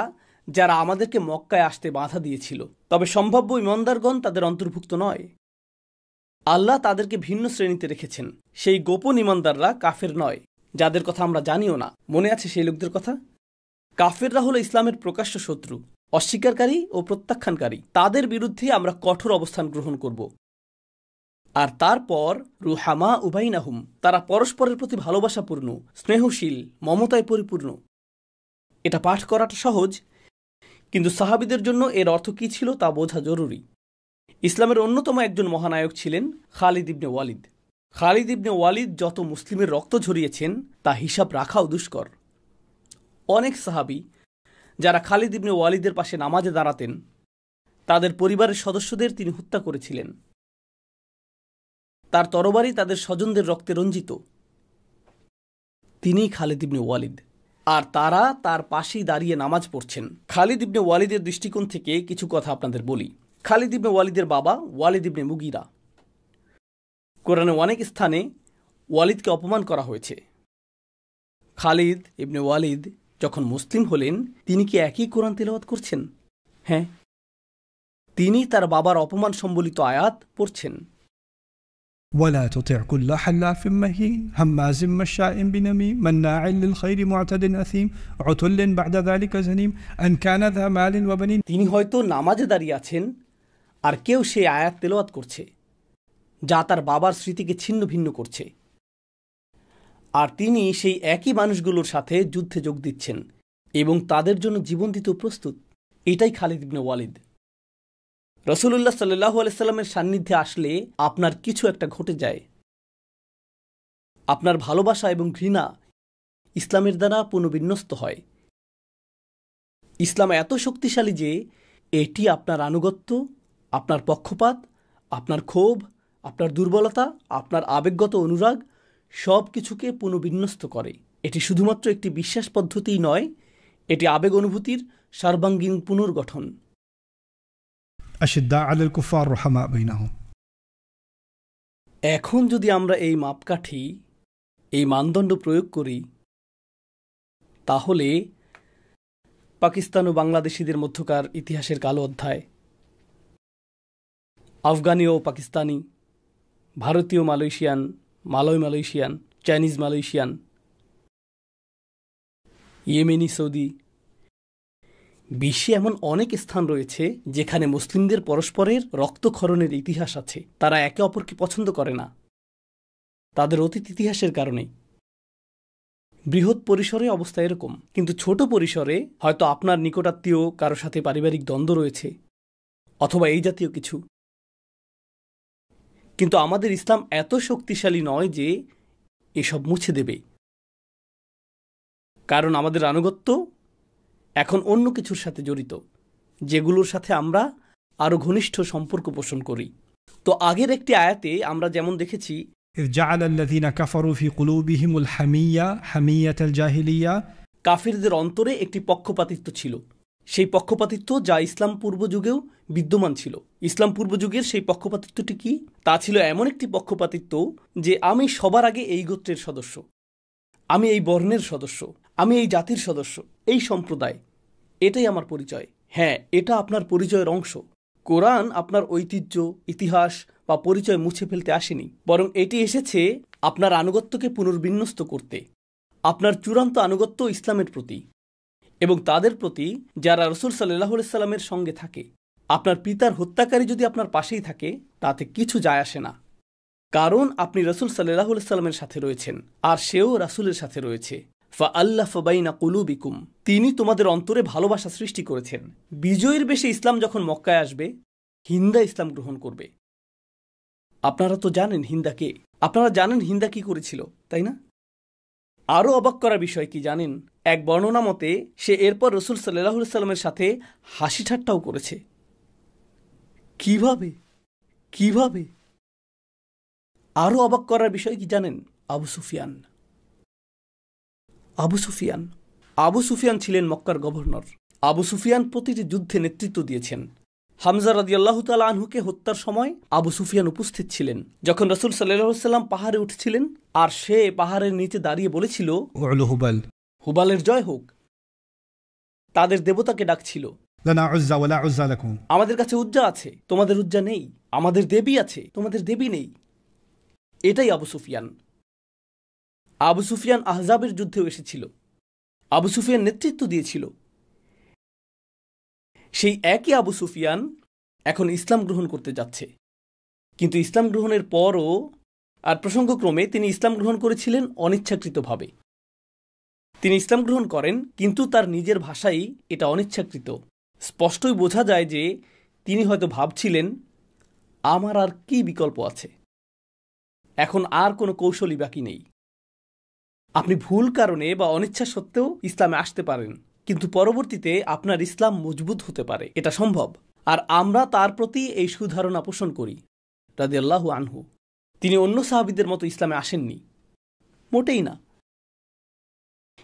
S1: যারা আমাদেরকে মক্কায় আসতে বাধা দিয়েছিল, তবে সম্ভাব্য ঈমানদারগণ তাদের অন্তর্ভুক্ত নয়। আল্লাহ তাদেরকে ভিন্ন শ্রেণীতে রেখেছেন। সেই গোপন ঈমানদাররা কাফের নয়, যাদের কথা আমরা জানিও না। মনে আছে সেই লোকদের কথা? কাফেররা হলো ইসলামের প্রকাশ্য শত্রু, অস্বীকারী ও প্রত্যাখ্যানকারী। তাদের বিরুদ্ধে আমরা কঠোর অবস্থান গ্রহণ করব। আর তারপর রুহামা উবাইনাহুম, তারা পরস্পরের প্রতি ভালোবাসাপূর্ণ, স্নেহশীল, মমতায় পরিপূর্ণ। এটা পাঠ করাটা সহজ, কিন্তু সাহাবীদের জন্য এর অর্থ কী ছিল তা বোঝা জরুরি। ইসলামের অন্যতম একজন মহানায়ক ছিলেন খালিদ ইবনে ওয়ালিদ। খালিদ ইবনে ওয়ালিদ যত মুসলিমের রক্ত ঝরিয়েছেন তা হিসাব রাখাও দুষ্কর। অনেক সাহাবী যারা খালিদ ইবনে ওয়ালিদের পাশে নামাজে দাঁড়াতেন, তাদের পরিবারের সদস্যদের তিনি হত্যা করেছিলেন। তার তরবারি তাদের স্বজনদের রক্তে রঞ্জিত। তিনিই খালিদ ইবনে ওয়ালিদ, আর তারা তার পাশেই দাঁড়িয়ে নামাজ পড়ছেন। খালিদ ইবনে ওয়ালিদের দৃষ্টিকোণ থেকে কিছু কথা আপনাদের বলি। খালিদ ইবনে ওয়ালিদের বাবা ওয়ালিদ ইবনে মুগিরা। কোরআনে অনেক স্থানে ওয়ালিদকে অপমান করা হয়েছে। খালিদ ইবনে ওয়ালিদ যখন মুসলিম হলেন, তিনি কি একই কোরআন তেলাওয়াত করছেন? হ্যাঁ, তিনি তার বাবার অপমান সম্বলিত আয়াত পড়ছেন।
S2: ولا تطع كل حلاف مهين هماز مشاء بنميم مناع للخير معتد أثيم عتل بعد ذلك زنيم أن كان ذا مال وبنين। তিনি হয়তো নামাজে দাঁড়িয়ে আছেন আর কেউ সেই আয়াত তেলাওয়াত করছে যা তার বাবার স্মৃতিকে ছিন্ন ভিন্ন করছে, আর তিনি সেই একই মানুষগুলোর সাথে যুদ্ধে যোগ দিচ্ছেন এবং তাদের জন্য জীবন দিতেও প্রস্তুত। এটাই খালিদ ইবনে ওয়ালিদ। রাসূলুল্লাহ সাল্লাল্লাহু আলাইহি সাল্লামের সান্নিধ্যে আসলে আপনার কিছু একটা ঘটে যায়। আপনার ভালোবাসা এবং ঘৃণা ইসলামের দ্বারা পুনর্বিন্যস্ত হয়। ইসলাম এত শক্তিশালী যে এটি আপনার আনুগত্য, আপনার পক্ষপাত, আপনার ক্ষোভ, আপনার দুর্বলতা, আপনার আবেগগত অনুরাগ সব কিছুকে পুনর্বিন্যস্ত করে। এটি শুধুমাত্র একটি বিশ্বাস পদ্ধতিই নয়, এটি আবেগ অনুভূতির সর্বাঙ্গীন পুনর্গঠন।
S4: أشداء على الكفار رحماء بينهم।
S1: এখন যদি আমরা এই মাপকাঠি, এই মানদণ্ড প্রয়োগ করি, তাহলে পাকিস্তান ও বাংলাদেশিদের মধ্যকার ইতিহাসের কালো অধ্যায়, আফগানি ও পাকিস্তানি, ভারতীয় Malaysian, Malay Malaysian, Chinese Malaysian, Yemeni Saudi, বিশ্বে এমন অনেক স্থান রয়েছে যেখানে মুসলিমদের পরস্পরের রক্তক্ষরণের ইতিহাস আছে। তারা একে অপরকে পছন্দ করে না, তাদের অতীত ইতিহাসের কারণেই। বৃহৎ পরিসরে অবস্থা এরকম, কিন্তু ছোট পরিসরে হয়তো আপনার নিকটাত্মীয় কারো সাথে পারিবারিক দ্বন্দ্ব রয়েছে অথবা এই জাতীয় কিছু। কিন্তু আমাদের ইসলাম এত শক্তিশালী নয় যে এসব মুছে দেবে, কারণ আমাদের আনুগত্য এখন অন্য কিছুর সাথে জড়িত, যেগুলোর সাথে আমরা আরো ঘনিষ্ঠ সম্পর্ক পোষণ করি। তো আগের একটি আয়াতে আমরা যেমন দেখেছি,
S4: إذ جعل الذين كفروا في قلوبهم الحمية حمية الجاهلية।
S1: কাফিরদের অন্তরে একটি পক্ষপাতিত্ব ছিল, সেই পক্ষপাতিত্ব যা ইসলাম পূর্ব যুগেও বিদ্যমান ছিল। ইসলাম পূর্ব যুগের সেই পক্ষপাতিত্বটি কি? তা ছিল এমন একটি পক্ষপাতিত্ব যে আমি সবার আগে এই গোত্রের সদস্য, আমি এই বর্ণের সদস্য, আমি এই জাতির সদস্য, এই সম্প্রদায়, এটাই আমার পরিচয়। হ্যাঁ, এটা আপনার পরিচয়ের অংশ। কোরআন আপনার ঐতিহ্য, ইতিহাস বা পরিচয় মুছে ফেলতে আসেনি, বরং এটি এসেছে আপনার আনুগত্যকে পুনর্বিন্যস্ত করতে, আপনার চূড়ান্ত আনুগত্য ইসলামের প্রতি এবং তাদের প্রতি যারা রাসূল সাল্লাল্লাহু আলাইহি সাল্লামের সঙ্গে থাকে। আপনার পিতার হত্যাকারী যদি আপনার পাশেই থাকে তাতে কিছু যায় আসে না, কারণ আপনি রাসূল সাল্লাল্লাহু আলাইহি সাল্লামের সাথে রয়েছেন আর সেও রাসূলের সাথে রয়েছে। ফাআল্লাফা বাইনা কুলুবিকুম, তিনি তোমাদের অন্তরে ভালোবাসা সৃষ্টি করেছেন। বিজয়ের বেশে ইসলাম যখন মক্কায় আসবে, হিন্দা ইসলাম গ্রহণ করবে। আপনারা তো জানেন হিন্দা কে, আপনারা জানেন হিন্দা কি করেছিল, তাই না? আরও অবাক করার বিষয় কি জানেন? এক বর্ণনা মতে সে এরপর রাসূল সাল্লাল্লাহু আলাইহি সাল্লামের সাথে হাসি ঠাট্টাও করেছে। কিভাবে কিভাবে? আরও অবাক করার বিষয় কি জানেন? আবু সুফিয়ান। আবু সুফিয়ান ছিলেন মক্কার গভর্নর। আবু সুফিয়ান প্রতিটি যুদ্ধে নেতৃত্ব দিয়েছেন। হামজা রাদিয়াল্লাহু তাআলা আনহুকে হত্যার সময় আবু সুফিয়ান উপস্থিত ছিলেন। যখন রাসূল সাল্লাল্লাহু আলাইহি সাল্লাম পাহাড়ে উঠছিলেন আর সে পাহাড়ের নিচে দাঁড়িয়ে বলেছিল, হুবালের জয় হোক, তাদের দেবতাকে ডাকছিল, আমাদের কাছে উজ্জা আছে, তোমাদের উজ্জা নেই, আমাদের দেবী আছে, তোমাদের দেবী নেই। এটাই আবু সুফিয়ান। আবু সুফিয়ান আহজাবের যুদ্ধেও এসেছিল। আবু সুফিয়ান নেতৃত্ব দিয়েছিল। সেই একই আবু সুফিয়ান এখন ইসলাম গ্রহণ করতে যাচ্ছে। কিন্তু ইসলাম গ্রহণের পরও আর প্রসঙ্গক্রমে তিনি ইসলাম গ্রহণ করেছিলেন অনিচ্ছাকৃতভাবে। তিনি ইসলাম গ্রহণ করেন, কিন্তু তার নিজের ভাষাই এটা অনিচ্ছাকৃত। স্পষ্টই বোঝা যায় যে তিনি হয়তো ভাবছিলেন, আমার আর কি বিকল্প আছে, এখন আর কোনো কৌশলই বাকি নেই। আপনি ভুল কারণে বা অনিচ্ছা সত্ত্বেও ইসলামে আসতে পারেন, কিন্তু পরবর্তীতে আপনার ইসলাম মজবুত হতে পারে, এটা সম্ভব। আর আমরা তার প্রতি এই সুধারণা পোষণ করি রাদিয়াল্লাহু আনহু। তিনি অন্য সাহাবীদের মতো ইসলামে আসেননি, মোটেই না।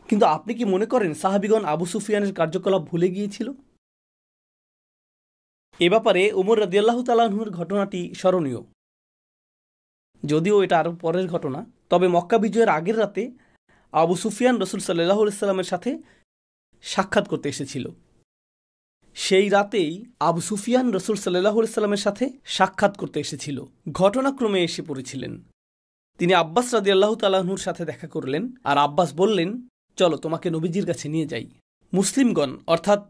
S1: কিন্তু আপনি কি মনে করেন সাহাবীগণ আবু সুফিয়ানের কার্যকলাপ ভুলে গিয়েছিল? এ ব্যাপারে ওমর রাদিয়াল্লাহু তাআলা আনহুর ঘটনাটি স্মরণীয়। যদিও এটা আরও পরের ঘটনা, তবে মক্কা বিজয়ের আগের রাতে আবু সুফিয়ান রাসূল সাল্লাল্লাহু আলাইহি সাল্লামের সাথে সাক্ষাৎ করতে এসেছিল। সেই রাতেই আবু সুফিয়ান রাসূল সাল্লাল্লাহু আলাইহি সাল্লামের সাথে সাক্ষাৎ করতে এসেছিল। ঘটনাক্রমে এসে পড়েছিলেন। তিনি আব্বাস রাদিয়াল্লাহু তাআলা আনহুর সাথে দেখা করলেন আর আব্বাস বললেন, চলো তোমাকে নবীজির কাছে নিয়ে যাই। মুসলিমগণ অর্থাৎ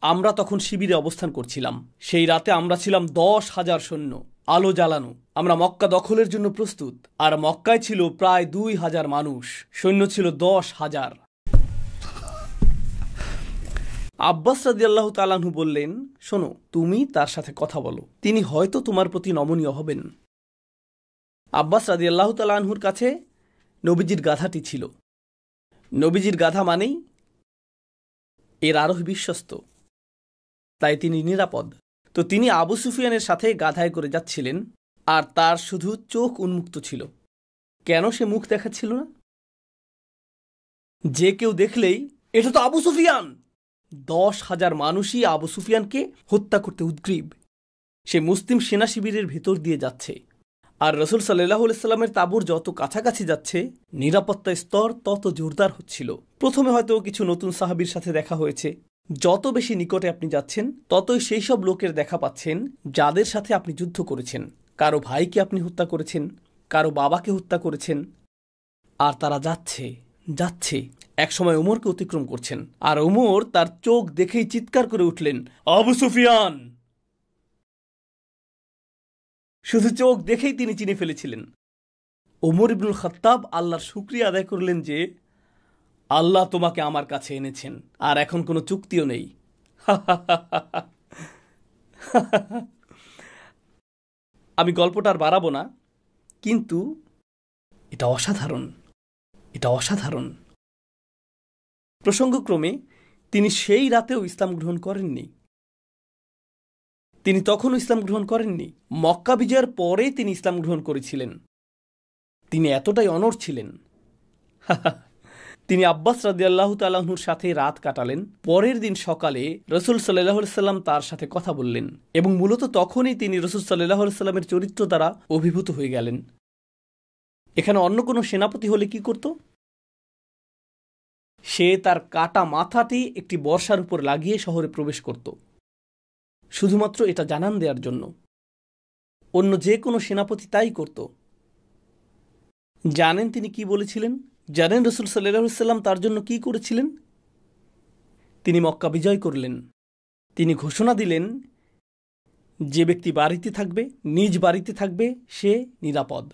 S1: আমরা তখন শিবিরে অবস্থান করছিলাম। সেই রাতে আমরা ছিলাম 10,000 সৈন্য, আলো জ্বালানো। আমরা মক্কা দখলের জন্য প্রস্তুত। আর মক্কায় ছিল প্রায় 2,000 মানুষ, সৈন্য ছিল 10,000। আব্বাস রাদিয়াল্লাহু তাআলা আনহু বললেন, শোনো, তুমি তার সাথে কথা বলো, তিনি হয়তো তোমার প্রতি নমনীয় হবেন। আব্বাস রাদিয়াল্লাহু তাআলা আনহুর কাছে নবীজির গাধাটি ছিল। নবীজির গাধা মানেই এর আরোহী বিশ্বস্ত, তাই তিনি নিরাপদ। তো তিনি আবু সুফিয়ানের সাথে গাধায় করে যাচ্ছিলেন আর তার শুধু চোখ উন্মুক্ত ছিল। কেন সে মুখ দেখাচ্ছিল না? যে কেউ দেখলেই এটা তো আবু সুফিয়ান। 10,000 মানুষই আবু সুফিয়ানকে হত্যা করতে উদ্গ্রীব। সে মুসলিম সেনা শিবিরের ভেতর দিয়ে যাচ্ছে আর রাসূল সাল্লাল্লাহু আলাইহি সাল্লামের তাঁবুর যত কাছাকাছি যাচ্ছে, নিরাপত্তার স্তর তত জোরদার হচ্ছিল। প্রথমে হয়তো কিছু নতুন সাহাবীর সাথে দেখা হয়েছে। যত বেশি নিকটে আপনি যাচ্ছেন, ততই সেই সব লোকের দেখা পাচ্ছেন যাদের সাথে আপনি যুদ্ধ করেছেন। কারো ভাইকে আপনি হত্যা করেছেন, কারো বাবাকে হত্যা করেছেন। আর তারা যাচ্ছে যাচ্ছে, একসময় ওমরকে অতিক্রম করছেন। আর ওমর তার চোখ দেখেই চিৎকার করে উঠলেন, আবু সুফিয়ান! শুধু চোখ দেখেই তিনি চিনে ফেলেছিলেন। ওমর ইবনুল খাত্তাব আল্লাহর শুকরিয়া আদায় করলেন যে আল্লাহ তোমাকে আমার কাছে এনেছেন আর এখন কোনো চুক্তিও নেই। আমি গল্পটা আর বাড়াবো না, কিন্তু এটা অসাধারণ, এটা অসাধারণ। প্রসঙ্গক্রমে তিনি সেই রাতেও ইসলাম গ্রহণ করেননি। তিনি তখনও ইসলাম গ্রহণ করেননি। মক্কা বিজয়ের পরে তিনি ইসলাম গ্রহণ করেছিলেন। তিনি এতটাই অনড় ছিলেন। তিনি আব্বাস রাদিয়াল্লাহু তাআলা আনহুর সাথে রাত কাটালেন। পরের দিন সকালে রাসূল সাল্লাল্লাহু আলাইহি সাল্লাম তার সাথে কথা বললেন এবং মূলত তখনই তিনি রাসূল সাল্লাল্লাহু আলাইহি সাল্লামের চরিত্র দ্বারা অভিভূত হয়ে গেলেন। এখানে অন্য কোনো সেনাপতি হলে কি করত? সে তার কাটা মাথাটি একটি বর্ষার উপর লাগিয়ে শহরে প্রবেশ করত, শুধুমাত্র এটা জানান দেওয়ার জন্য। অন্য যে কোনো সেনাপতি তাই করত। জানেন তিনি কি বলেছিলেন? জানেন রাসূল সাল্লাল্লাহু আলাইহি সাল্লাম তার জন্য কি করেছিলেন? তিনি মক্কা বিজয় করলেন। তিনি ঘোষণা দিলেন, যে ব্যক্তি বাড়িতে থাকবে, নিজ বাড়িতে থাকবে, সে নিরাপদ।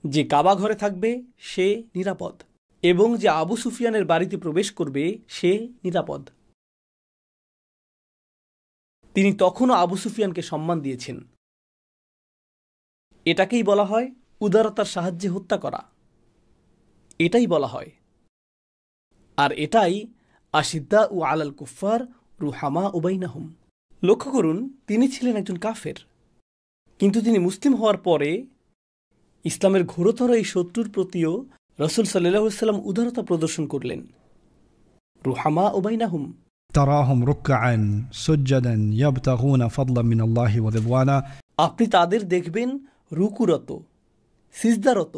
S1: যে কাবা ঘরে থাকবে সে নিরাপদ, এবং যে আবু সুফিয়ানের বাড়িতে প্রবেশ করবে সে নিরাপদ। তিনি তখনও আবু সুফিয়ানকে সম্মান দিয়েছেন। এটাকেই বলা হয় উদারতার সাহায্যে হত্যা করা। এটাই বলা হয়। আর এটাই আশিদ্দা উ আলাল কুফার রুহামা উবাইনাহুম। লক্ষ্য করুন, তিনি ছিলেন একজন কাফের, কিন্তু তিনি মুসলিম হওয়ার পরে ইসলামের ঘোরতর এই শত্রুর প্রতিও রাসূল সাল্লাল্লাহু আলাইহি ওয়াসাল্লাম উদারতা প্রদর্শন করলেন। রুহামা উবাইনাহুম।
S4: تراهم ركعا سجدا يبتغون فضلا من الله ورضوانا।
S1: আপনি তাদের দেখবেন রুকুরত, সিজদারত,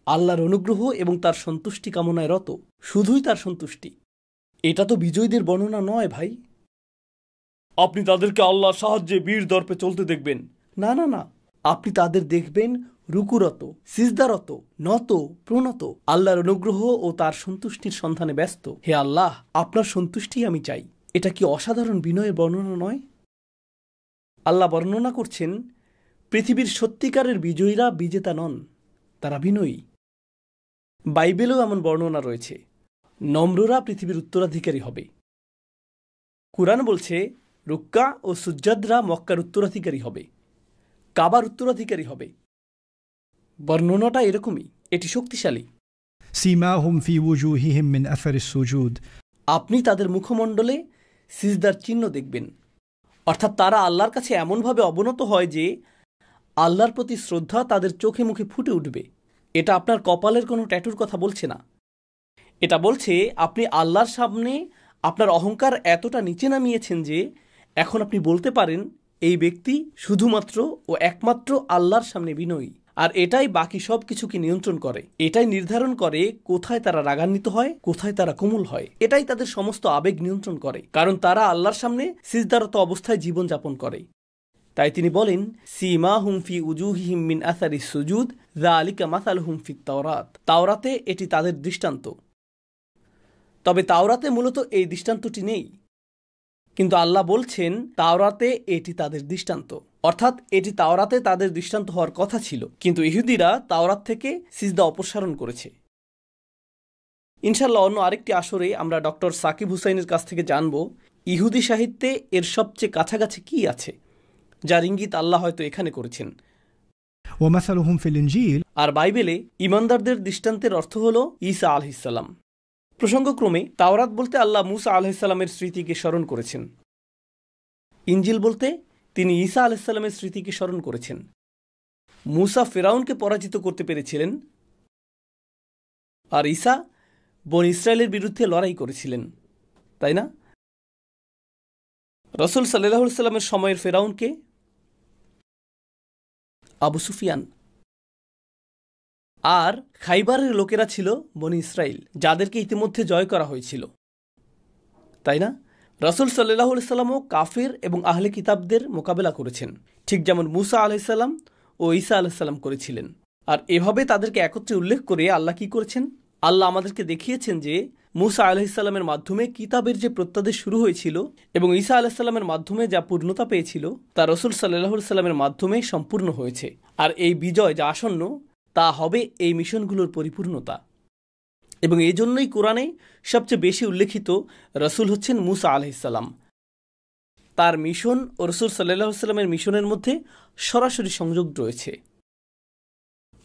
S1: আল্লাহর অনুগ্রহ এবং তার সন্তুষ্টি কামনায় রত। শুধুই তার সন্তুষ্টি। এটা তো বিজয়ীদের বর্ণনা নয় ভাই। আপনি তাদেরকে আল্লাহর সাহায্যে বীর দর্পে চলতে দেখবেন। না না না, আপনি তাদের দেখবেন রুকুরত, সিজদারত, নত, প্রণত, আল্লাহর অনুগ্রহ ও তার সন্তুষ্টির সন্ধানে ব্যস্ত। হে আল্লাহ, আপনার সন্তুষ্টি আমি চাই। এটা কি অসাধারণ বিনয়ের বর্ণনা নয়? আল্লাহ বর্ণনা করছেন, পৃথিবীর সত্যিকারের বিজয়ীরা বিজেতা নন, তারা বিনয়ী। বাইবেলেও এমন বর্ণনা রয়েছে, নম্ররা পৃথিবীর উত্তরাধিকারী হবে। কুরআন বলছে রুক্কা ও সুজ্জাদরা মক্কার উত্তরাধিকারী হবে, কাবার উত্তরাধিকারী হবে। বর্ণনাটা এরকমই, এটি শক্তিশালী।
S4: سيماهم في وجوههم من أثر السجود।
S1: আপনি তাদের মুখমণ্ডলে সিজদার চিহ্ন দেখবেন, অর্থাৎ তারা আল্লাহর কাছে এমনভাবে অবনত হয় যে আল্লাহর প্রতি শ্রদ্ধা তাদের চোখে মুখে ফুটে উঠবে। এটা আপনার কপালের কোনো ট্যাটুর কথা বলছে না। এটা বলছে আপনি আল্লাহর সামনে আপনার অহংকার এতটা নিচে নামিয়েছেন যে এখন আপনি বলতে পারেন এই ব্যক্তি শুধুমাত্র ও একমাত্র আল্লাহর সামনে বিনয়ী। আর এটাই বাকি সব কিছুকে নিয়ন্ত্রণ করে। এটাই নির্ধারণ করে কোথায় তারা রাগান্বিত হয়, কোথায় তারা কোমল হয়। এটাই তাদের সমস্ত আবেগ নিয়ন্ত্রণ করে, কারণ তারা আল্লাহর সামনে সিজদারত অবস্থায় জীবন যাপন করে। তাই তিনি বলেন, সীমাহুম ফি উজুহিহিম মিন আসারিস সুজুদ যালিকা মাসালুহুম ফিত তাওরাত। তাওরাতে এটি তাদের দৃষ্টান্ত। তবে তাওরাতে মূলত এই দৃষ্টান্তটি নেই, কিন্তু আল্লাহ বলছেন তাওরাতে এটি তাদের দৃষ্টান্ত, অর্থাৎ এটি তাওরাতে তাদের দৃষ্টান্ত হওয়ার কথা ছিল, কিন্তু ইহুদিরা তাওরাত থেকে সিজদা অপসারণ করেছে। ইনশাআল্লাহ অন্য আরেকটি আসরে আমরা ডক্টর সাকিব হুসাইনের কাছ থেকে জানব ইহুদি সাহিত্যে এর সবচেয়ে কাছাকাছি কি আছে, যার ইঙ্গিত আল্লাহ হয়তো এখানে করেছেন।
S4: ومثلهم في الإنجيل।
S1: আর বাইবেলে ইমানদারদের দৃষ্টান্তের অর্থ হল ঈসা আলাইহিস সালাম। প্রসঙ্গক্রমে তাওরাত বলতে আল্লাহ মুসা আলাইহিস সালামের স্মৃতিকে স্মরণ করেছেন। ইনজিল বলতে তিনি ঈসা আলাইহিস সালামের স্মৃতিকে স্মরণ করেছেন। মুসা ফেরাউনকে পরাজিত করতে পেরেছিলেন, আর ঈসা বনী ইসরায়েলের বিরুদ্ধে লড়াই করেছিলেন, তাই না? রাসূল সাল্লাল্লাহু আলাইহি সাল্লামের সময়ের ফেরাউনকে আবু সুফিয়ান। আর খাইবারের লোকেরা ছিল বনী ইসরায়েল, যাদেরকে ইতিমধ্যে জয় করা হয়েছিল, তাই না? রাসূল সাল্লাল্লাহু আলাইহি সাল্লামও কাফের এবং আহলে কিতাবদের মোকাবেলা করেছেন, ঠিক যেমন মুসা আলাইহিস সালাম ও ঈসা আলাইহিস সালাম করেছিলেন। আর এভাবে তাদেরকে একত্রে উল্লেখ করে আল্লাহ কি করেছেন? আল্লাহ আমাদেরকে দেখিয়েছেন যে মুসা আলাইহিস সালামের মাধ্যমে কিতাবের যে প্রত্যাদেশ শুরু হয়েছিল এবং ঈসা আলাইহিস সালামের মাধ্যমে যা পূর্ণতা পেয়েছিল তা রাসূল সাল্লাল্লাহু আলাইহি সাল্লামের মাধ্যমে সম্পূর্ণ হয়েছে। আর এই বিজয় যা আসন্ন তা হবে এই মিশনগুলোর পরিপূর্ণতা। এবং এই জন্যই কোরআনে সবচেয়ে বেশি উল্লেখিত রাসূল হচ্ছেন মুসা আলাইহিস সালাম। তার মিশন ও রাসূল সাল্লাল্লাহু আলাইহি সাল্লামের মিশনের মধ্যে সরাসরি সংযোগ রয়েছে।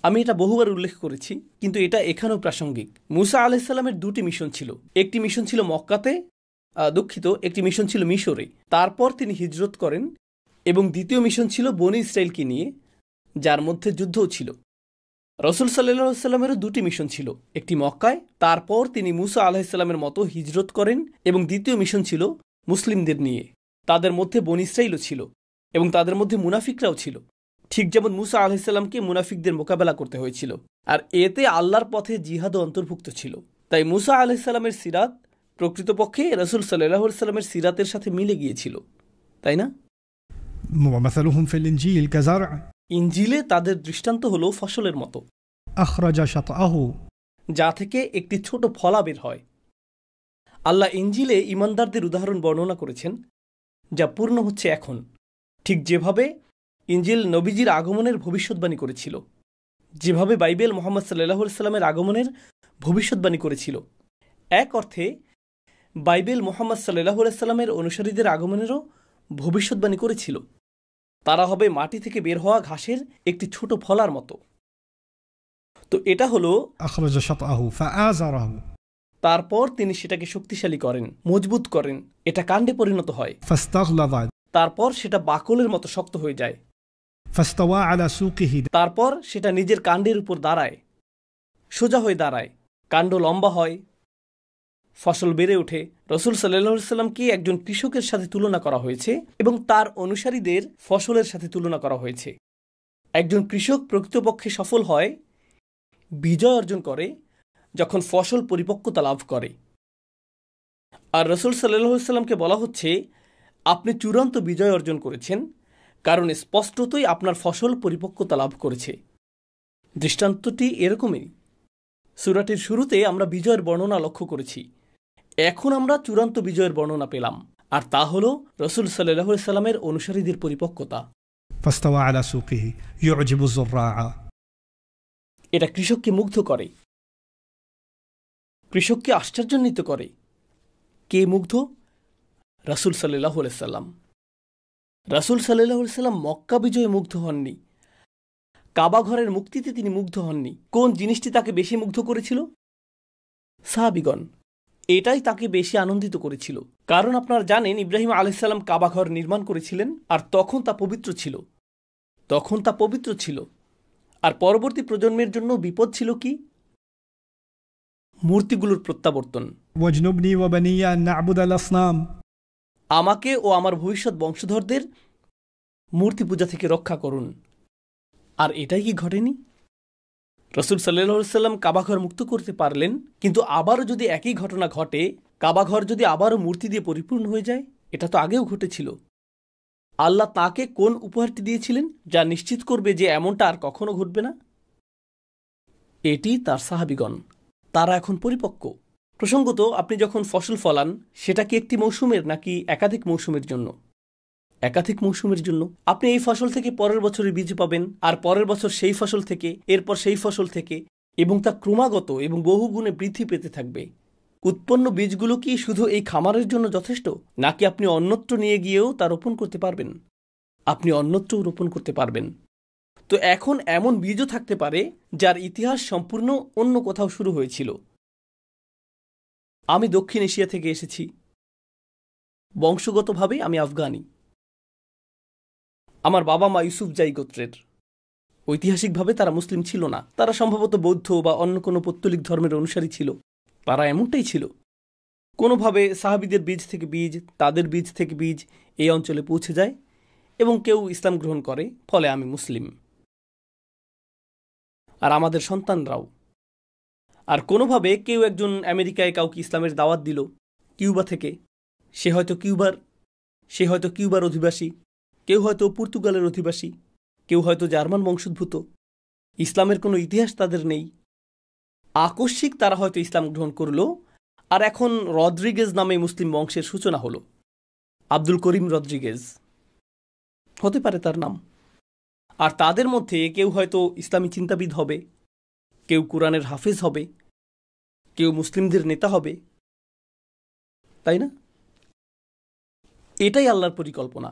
S1: আমি এটা বহুবার উল্লেখ করেছি, কিন্তু এটা এখানেও প্রাসঙ্গিক। মুসা আলাইহিস সালামের দুটি মিশন ছিল। একটি মিশন ছিল মক্কাতে, একটি মিশন ছিল মিশরে। তারপর তিনি হিজরত করেন, এবং দ্বিতীয় মিশন ছিল বনী ইসরায়েলকে নিয়ে, যার মধ্যে যুদ্ধও ছিল। রসুল সাল্লাল্লাহু আলাইহি সাল্লামেরও দুটি মিশন ছিল, একটি মক্কায়, তারপর তিনি মুসা আলাইহিসসালামের মতো হিজরত করেন, এবং দ্বিতীয় মিশন ছিল মুসলিমদের নিয়ে। তাদের মধ্যে বনী ইসরাঈলও ছিল এবং তাদের মধ্যে মুনাফিকরাও ছিল, ঠিক যেমন মুসা আলাইহিসসালামকে মুনাফিকদের মোকাবেলা করতে হয়েছিল, আর এতে আল্লাহর পথে জিহাদও অন্তর্ভুক্ত ছিল। তাই মুসা আলাইহিসসালামের সিরাত প্রকৃতপক্ষে রাসূল সাল্লাল্লাহু আলাইহি সাল্লামের সিরাতের সাথে মিলে গিয়েছিল, তাই না?
S2: ومثلهم في الإنجيل كزرع
S1: ইনজিলে তাদের দৃষ্টান্ত হলো ফসলের মতো,
S2: أخرج شطأه
S1: যা থেকে একটি ছোট ফলা বের হয়। আল্লাহ ইনজিলে ইমানদারদের উদাহরণ বর্ণনা করেছেন, যা পূর্ণ হচ্ছে এখন, ঠিক যেভাবে ইনজিল নবীজির আগমনের ভবিষ্যৎবাণী করেছিল, যেভাবে বাইবেল মুহাম্মদ সাল্লাল্লাহু আলাইহি সাল্লামের আগমনের ভবিষ্যৎবাণী করেছিল। এক অর্থে বাইবেল মুহাম্মদ সাল্লাল্লাহু আলাইহি সাল্লামের অনুসারীদের আগমনেরও ভবিষ্যৎবাণী করেছিল। তারা হবে মাটি থেকে বের হওয়া ঘাসের একটি ছোট ফলার মতো। তো এটা হলো
S2: أخرج شطأه فآزره
S1: তারপর তিনি সেটাকে শক্তিশালী করেন, মজবুত করেন, এটা কাণ্ডে পরিণত হয়,
S2: فاستغلظ
S1: তারপর সেটা বাকলের মতো শক্ত হয়ে যায়,
S2: فاستوى على سوقه
S1: তারপর সেটা নিজের কাণ্ডের উপর দাঁড়ায়, সোজা হয়ে দাঁড়ায়, কাণ্ড লম্বা হয়, ফসল বেড়ে ওঠে। রসুল সাল্লাল্লাহু আলাইহি সাল্লামকে একজন কৃষকের সাথে তুলনা করা হয়েছে এবং তার অনুসারীদের ফসলের সাথে তুলনা করা হয়েছে। একজন কৃষক প্রকৃতপক্ষে সফল হয়, বিজয় অর্জন করে, যখন ফসল পরিপক্কতা লাভ করে। আর রসুল সাল্লাল্লাহু আলাইহি সাল্লামকে বলা হচ্ছে, আপনি চূড়ান্ত বিজয় অর্জন করেছেন, কারণ স্পষ্টতই আপনার ফসল পরিপক্কতা লাভ করেছে। দৃষ্টান্তটি এরকমই। সূরাটির শুরুতে আমরা বিজয়ের বর্ণনা লক্ষ্য করেছি, এখন আমরা চূড়ান্ত বিজয়ের বর্ণনা পেলাম, আর তা হল রসুল সাল্লাল্লাহু আলাইহি সাল্লামের অনুসারীদের পরিপক্কতা।
S2: فاستوى على سوقه يعجب الزراع
S1: এটা কৃষককে মুগ্ধ করে, কৃষককে আশ্চর্যান্বিত করে। কে মুগ্ধ? রাসূল সাল্লাল্লাহু আলাইহি সাল্লাম। রাসূল সাল্লাল্লাহু আলাইহি সাল্লাম মক্কা বিজয়ে মুগ্ধ হননি, কাবা ঘরের মুক্তিতে তিনি মুগ্ধ হননি। কোন জিনিসটি তাকে বেশি মুগ্ধ করেছিল? সাহাবীগণ। এটাই তাকে বেশি আনন্দিত করেছিল, কারণ আপনারা জানেন ইব্রাহিম আলাইহিস সালাম কাবা ঘর নির্মাণ করেছিলেন, আর তখন তা পবিত্র ছিল। আর পরবর্তী প্রজন্মের জন্য বিপদ ছিল কি? মূর্তিগুলোর প্রত্যাবর্তন।
S2: واجنبني وبني أن نعبد الأصنام
S1: আমাকে ও আমার ভবিষ্যৎ বংশধরদের মূর্তি পূজা থেকে রক্ষা করুন। আর এটাই কি ঘটেনি? রসুল সাল্লাল্লাহু আলাইহি সাল্লাম কাবাঘর মুক্ত করতে পারলেন, কিন্তু আবারও যদি একই ঘটনা ঘটে, কাবাঘর যদি আবারও মূর্তি দিয়ে পরিপূর্ণ হয়ে যায়, এটা তো আগেও ঘটেছিল। আল্লাহ তাকে কোন উপহারটি দিয়েছিলেন যা নিশ্চিত করবে যে এমনটা আর কখনো ঘটবে না? এটি তার সাহাবীগণ। তারা এখন পরিপক্ক। প্রসঙ্গত, আপনি যখন ফসল ফলান, সেটা কি একটি মৌসুমের নাকি একাধিক মৌসুমের জন্য? একাধিক মৌসুমের জন্য। আপনি এই ফসল থেকে পরের বছরের বীজ পাবেন, আর পরের বছর সেই ফসল থেকে, এরপর সেই ফসল থেকে, এবং তা ক্রমাগত এবং বহুগুণে বৃদ্ধি পেতে থাকবে। উৎপন্ন বীজগুলো কি শুধু এই খামারের জন্য যথেষ্ট, নাকি আপনি অন্যত্র নিয়ে গিয়েও তা রোপণ করতে পারবেন? আপনি অন্যত্রও রোপণ করতে পারবেন। তো এখন এমন বীজও থাকতে পারে যার ইতিহাস সম্পূর্ণ অন্য কোথাও শুরু হয়েছিল। আমি দক্ষিণ এশিয়া থেকে এসেছি, বংশগতভাবে আমি আফগানি। আমার বাবা মা ইউসুফজাই গোত্রের। ঐতিহাসিকভাবে তারা মুসলিম ছিল না, তারা সম্ভবত বৌদ্ধ বা অন্য কোনো পৌত্তলিক ধর্মের অনুসারী ছিল। তারা এমনটাই ছিল। কোনোভাবে সাহাবীদের বীজ থেকে বীজ, তাদের বীজ থেকে বীজ এই অঞ্চলে পৌঁছে যায় এবং কেউ ইসলাম গ্রহণ করে, ফলে আমি মুসলিম। আর আমাদের সন্তানরাও। আর কোনোভাবে কেউ একজন আমেরিকায় কাউকে ইসলামের দাওয়াত দিল কিউবা থেকে, সে হয়তো কিউবার অধিবাসী, কেউ হয়তো পর্তুগালের অধিবাসী, কেউ হয়তো জার্মান বংশোদ্ভূত। ইসলামের কোনো ইতিহাস তাদের নেই। আকস্মিক তারা হয়তো ইসলাম গ্রহণ করল, আর এখন রদ্রিগেজ নামে মুসলিম বংশের সূচনা হলো। আব্দুল করিম রদ্রিগেজ হতে পারে তার নাম। আর তাদের মধ্যে কেউ হয়তো ইসলামী চিন্তাবিদ হবে, কেউ কুরআনের হাফেজ হবে, কেউ মুসলিমদের নেতা হবে, তাই না? এটাই আল্লাহর পরিকল্পনা।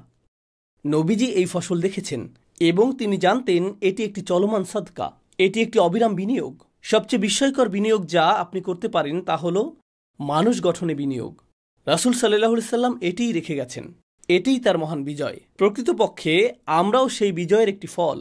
S1: নবীজি এই ফসল দেখেছেন এবং তিনি জানতেন এটি একটি চলমান সাদকা, এটি একটি অবিরাম বিনিয়োগ। সবচেয়ে বিস্ময়কর বিনিয়োগ যা আপনি করতে পারেন তা হল মানুষ গঠনে বিনিয়োগ। রাসূল সাল্লাল্লাহু আলাইহি সাল্লাম এটিই রেখে গেছেন। এটিই তার মহান বিজয়। প্রকৃতপক্ষে আমরাও সেই বিজয়ের একটি ফল,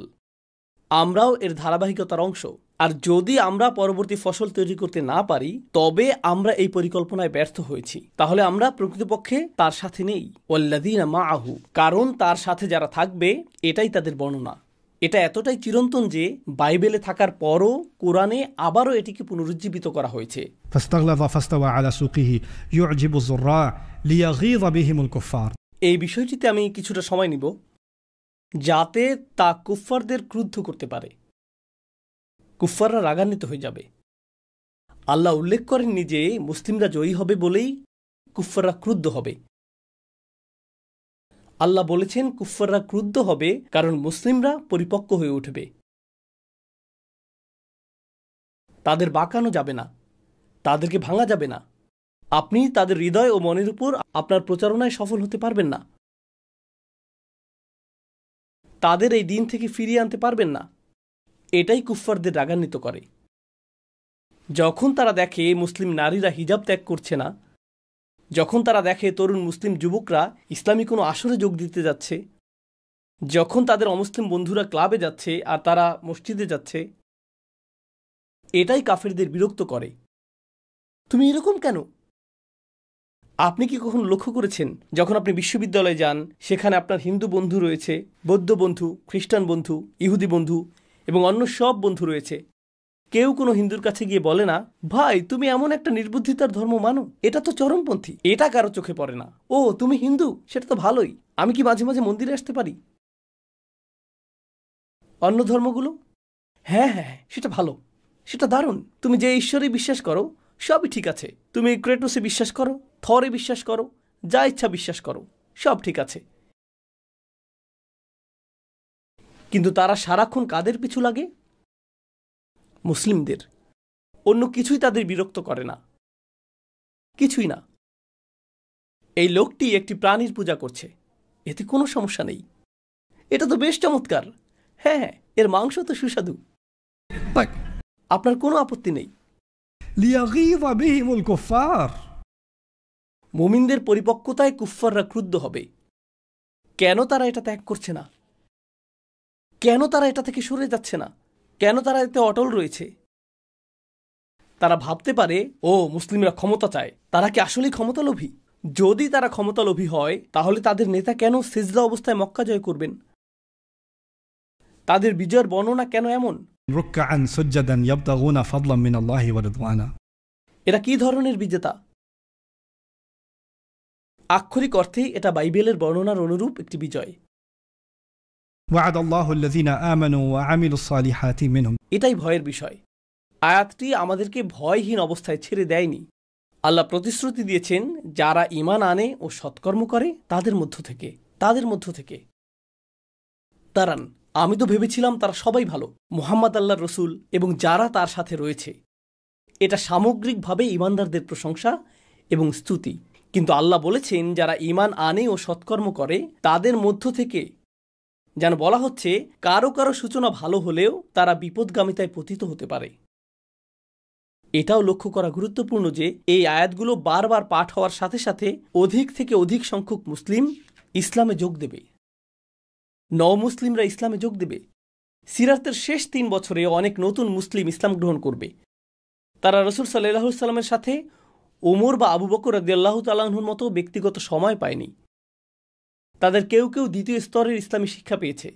S1: আমরাও এর ধারাবাহিকতার অংশ। আর যদি আমরা পরবর্তী ফসল তৈরি করতে না পারি, তবে আমরা এই পরিকল্পনায় ব্যর্থ হয়েছি, তাহলে আমরা প্রকৃতপক্ষে তার সাথে নেই। ওয়াল্লাযীনা মাআহু, কারণ তার সাথে যারা থাকবে এটাই তাদের বর্ণনা। এটা এতটাই চিরন্তন যে বাইবেলে থাকার পরও কোরআনে আবারও এটিকে পুনরুজ্জীবিত করা হয়েছে।
S4: فاستغلظ فاستوى على سوقه يعجب الزراع ليغيظ بهم الكفار।
S1: এই বিষয়টিতে আমি কিছুটা সময় নিব, যাতে তা কুফফারদের ক্রুদ্ধ করতে পারে। কুফফাররা রাগান্বিত হয়ে যাবে। আল্লাহ উল্লেখ করেননি যে মুসলিমরা জয়ী হবে বলেই কুফফাররা ক্রুদ্ধ হবে। আল্লাহ বলেছেন কুফফাররা ক্রুদ্ধ হবে কারণ মুসলিমরা পরিপক্ক হয়ে উঠবে। তাদের বাঁকানো যাবে না, তাদেরকে ভাঙা যাবে না। আপনি তাদের হৃদয় ও মনের উপর আপনার প্রচারণায় সফল হতে পারবেন না। তাদের এই দিন থেকে ফিরিয়ে আনতে পারবেন না। এটাই কুফফারদের রাগান্বিত করে। যখন তারা দেখে মুসলিম নারীরা হিজাব ত্যাগ করছে না, যখন তারা দেখে তরুণ মুসলিম যুবকরা ইসলামী কোনো আসরে যোগ দিতে যাচ্ছে, যখন তাদের অমুসলিম বন্ধুরা ক্লাবে যাচ্ছে আর তারা মসজিদে যাচ্ছে, এটাই কাফেরদের বিরক্ত করে। তুমি এরকম কেন? আপনি কি কখনো লক্ষ্য করেছেন যখন আপনি বিশ্ববিদ্যালয়ে যান, সেখানে আপনার হিন্দু বন্ধু রয়েছে, বৌদ্ধ বন্ধু, খ্রিস্টান বন্ধু, ইহুদি বন্ধু এবং অন্য সব বন্ধু রয়েছে, কেউ কোনো হিন্দুর কাছে গিয়ে বলে না, ভাই তুমি এমন একটা নির্বুদ্ধিতার ধর্ম মানো, এটা তো চরমপন্থী। এটা কারো চোখে পড়ে না। ও তুমি হিন্দু, সেটা তো ভালোই, আমি কি মাঝে মাঝে মন্দিরে আসতে পারি? অন্য ধর্মগুলো, হ্যাঁ হ্যাঁ সেটা ভালো, সেটা দারুণ, তুমি যে ঈশ্বরে বিশ্বাস করো সবই ঠিক আছে, তুমি ক্রেটোসে বিশ্বাস করো, থরে বিশ্বাস করো, যা ইচ্ছা বিশ্বাস করো, সব ঠিক আছে। কিন্তু তারা সারাক্ষণ কাদের পিছু লাগে? মুসলিমদের। অন্য কিছুই তাদের বিরক্ত করে না, কিছুই না। এই লোকটি একটি প্রাণীর পূজা করছে, এতে কোনো সমস্যা নেই, এটা তো বেশ চমৎকার, হ্যাঁ এর মাংস তো সুস্বাদু, আপনার কোনো আপত্তি নেই।
S4: লিয়াগীয বিহিমুল কুফফার।
S1: মুমিনদের পরিপক্কতায় কুফফাররা ক্রুদ্ধ হবে। কেন তারা এটা ত্যাগ করছে না? কেন তারা এটা থেকে সরে যাচ্ছে না? কেন তারা এতে অটল রয়েছে? তারা ভাবতে পারে, ও মুসলিমরা ক্ষমতা চায়, তারা কি আসলেই ক্ষমতালোভী? যদি তারা ক্ষমতালোভী হয়, তাহলে তাদের নেতা কেন সিজদা অবস্থায় মক্কা জয় করবেন? তাদের বিজয়ের বর্ণনা কেন এমন?
S4: রুকআন সুজদান ইয়াবতাগুনা ফাদলান মিনাল্লাহি ওয়া রিদওয়ানা।
S1: এরা কি ধরনের বিজেতা? আক্ষরিক অর্থেই এটা বাইবেলের বর্ণনার অনুরূপ একটি বিজয়।
S4: ওয়া'আদাল্লাহু আল্লাযীনা আমানু ওয়া আমিলুস সালিহাতি মিনহুম।
S1: এটাই ভয়ের বিষয়। আয়াতটি আমাদেরকে ভয়হীন অবস্থায় ছেড়ে দেয়নি। আল্লাহ প্রতিশ্রুতি দিয়েছেন যারা ঈমান আনে ও সৎকর্ম করে তাদের মধ্য থেকে। দাঁড়ান, আমি তো ভেবেছিলাম তারা সবাই ভালো, মুহাম্মদ আল্লাহর রসুল এবং যারা তার সাথে রয়েছে। এটা সামগ্রিকভাবে ঈমানদারদের প্রশংসা এবং স্তুতি। কিন্তু আল্লাহ বলেছেন যারা ঈমান আনে ও সৎকর্ম করে তাদের মধ্য থেকে, যেন বলা হচ্ছে কারো কারো সূচনা ভালো হলেও তারা বিপদগামিতায় পতিত হতে পারে। এটাও লক্ষ্য করা গুরুত্বপূর্ণ যে এই আয়াতগুলো বারবার পাঠ হওয়ার সাথে সাথে অধিক থেকে অধিক সংখ্যক মুসলিম ইসলামে যোগ দেবে, মুসলিমরা ইসলামে যোগ দেবে। সিরাতের শেষ 3 বছরে অনেক নতুন মুসলিম ইসলাম গ্রহণ করবে। তারা রাসূল সাল্লাল্লাহু আলাইহি সাল্লামের সাথে ওমর বা আবু বকর রাদিয়াল্লাহু তাআলা আনহুর মতো ব্যক্তিগত সময় পায়নি। তাদের কেউ কেউ দ্বিতীয় স্তরের ইসলামী শিক্ষা পেয়েছে,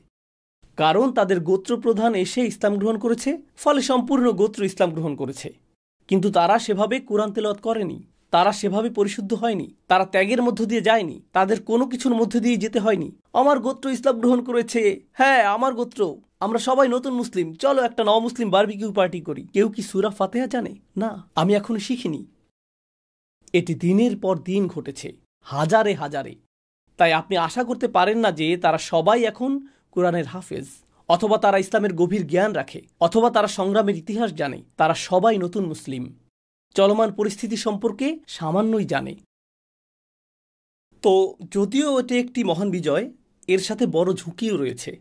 S1: কারণ তাদের গোত্রপ্রধান এসে ইসলাম গ্রহণ করেছে, ফলে সম্পূর্ণ গোত্র ইসলাম গ্রহণ করেছে। কিন্তু তারা সেভাবে কোরআন তেলাওয়াত করেনি, তারা সেভাবে পরিশুদ্ধ হয়নি, তারা ত্যাগের মধ্য দিয়ে যায়নি, তাদের কোনো কিছুর মধ্য দিয়ে যেতে হয়নি। আমার গোত্র ইসলাম গ্রহণ করেছে, হ্যাঁ আমার গোত্র, আমরা সবাই নতুন মুসলিম, চলো একটা মুসলিম বারবিকিউ পার্টি করি। কেউ কি সূরা ফাতিহা জানে? না, আমি এখনো শিখিনি। এটি দিনের পর দিন ঘটেছে, হাজারে হাজারে। তাই আপনি আশা করতে পারেন না যে তারা সবাই এখন কোরআনের হাফেজ, অথবা তারা ইসলামের গভীর জ্ঞান রাখে, অথবা তারা সংগ্রামের ইতিহাস জানে। তারা সবাই নতুন মুসলিম, চলমান পরিস্থিতি সম্পর্কে সামান্যই জানে। তো যদিও এটি একটি মহান বিজয়, এর সাথে বড় ঝুঁকিও রয়েছে।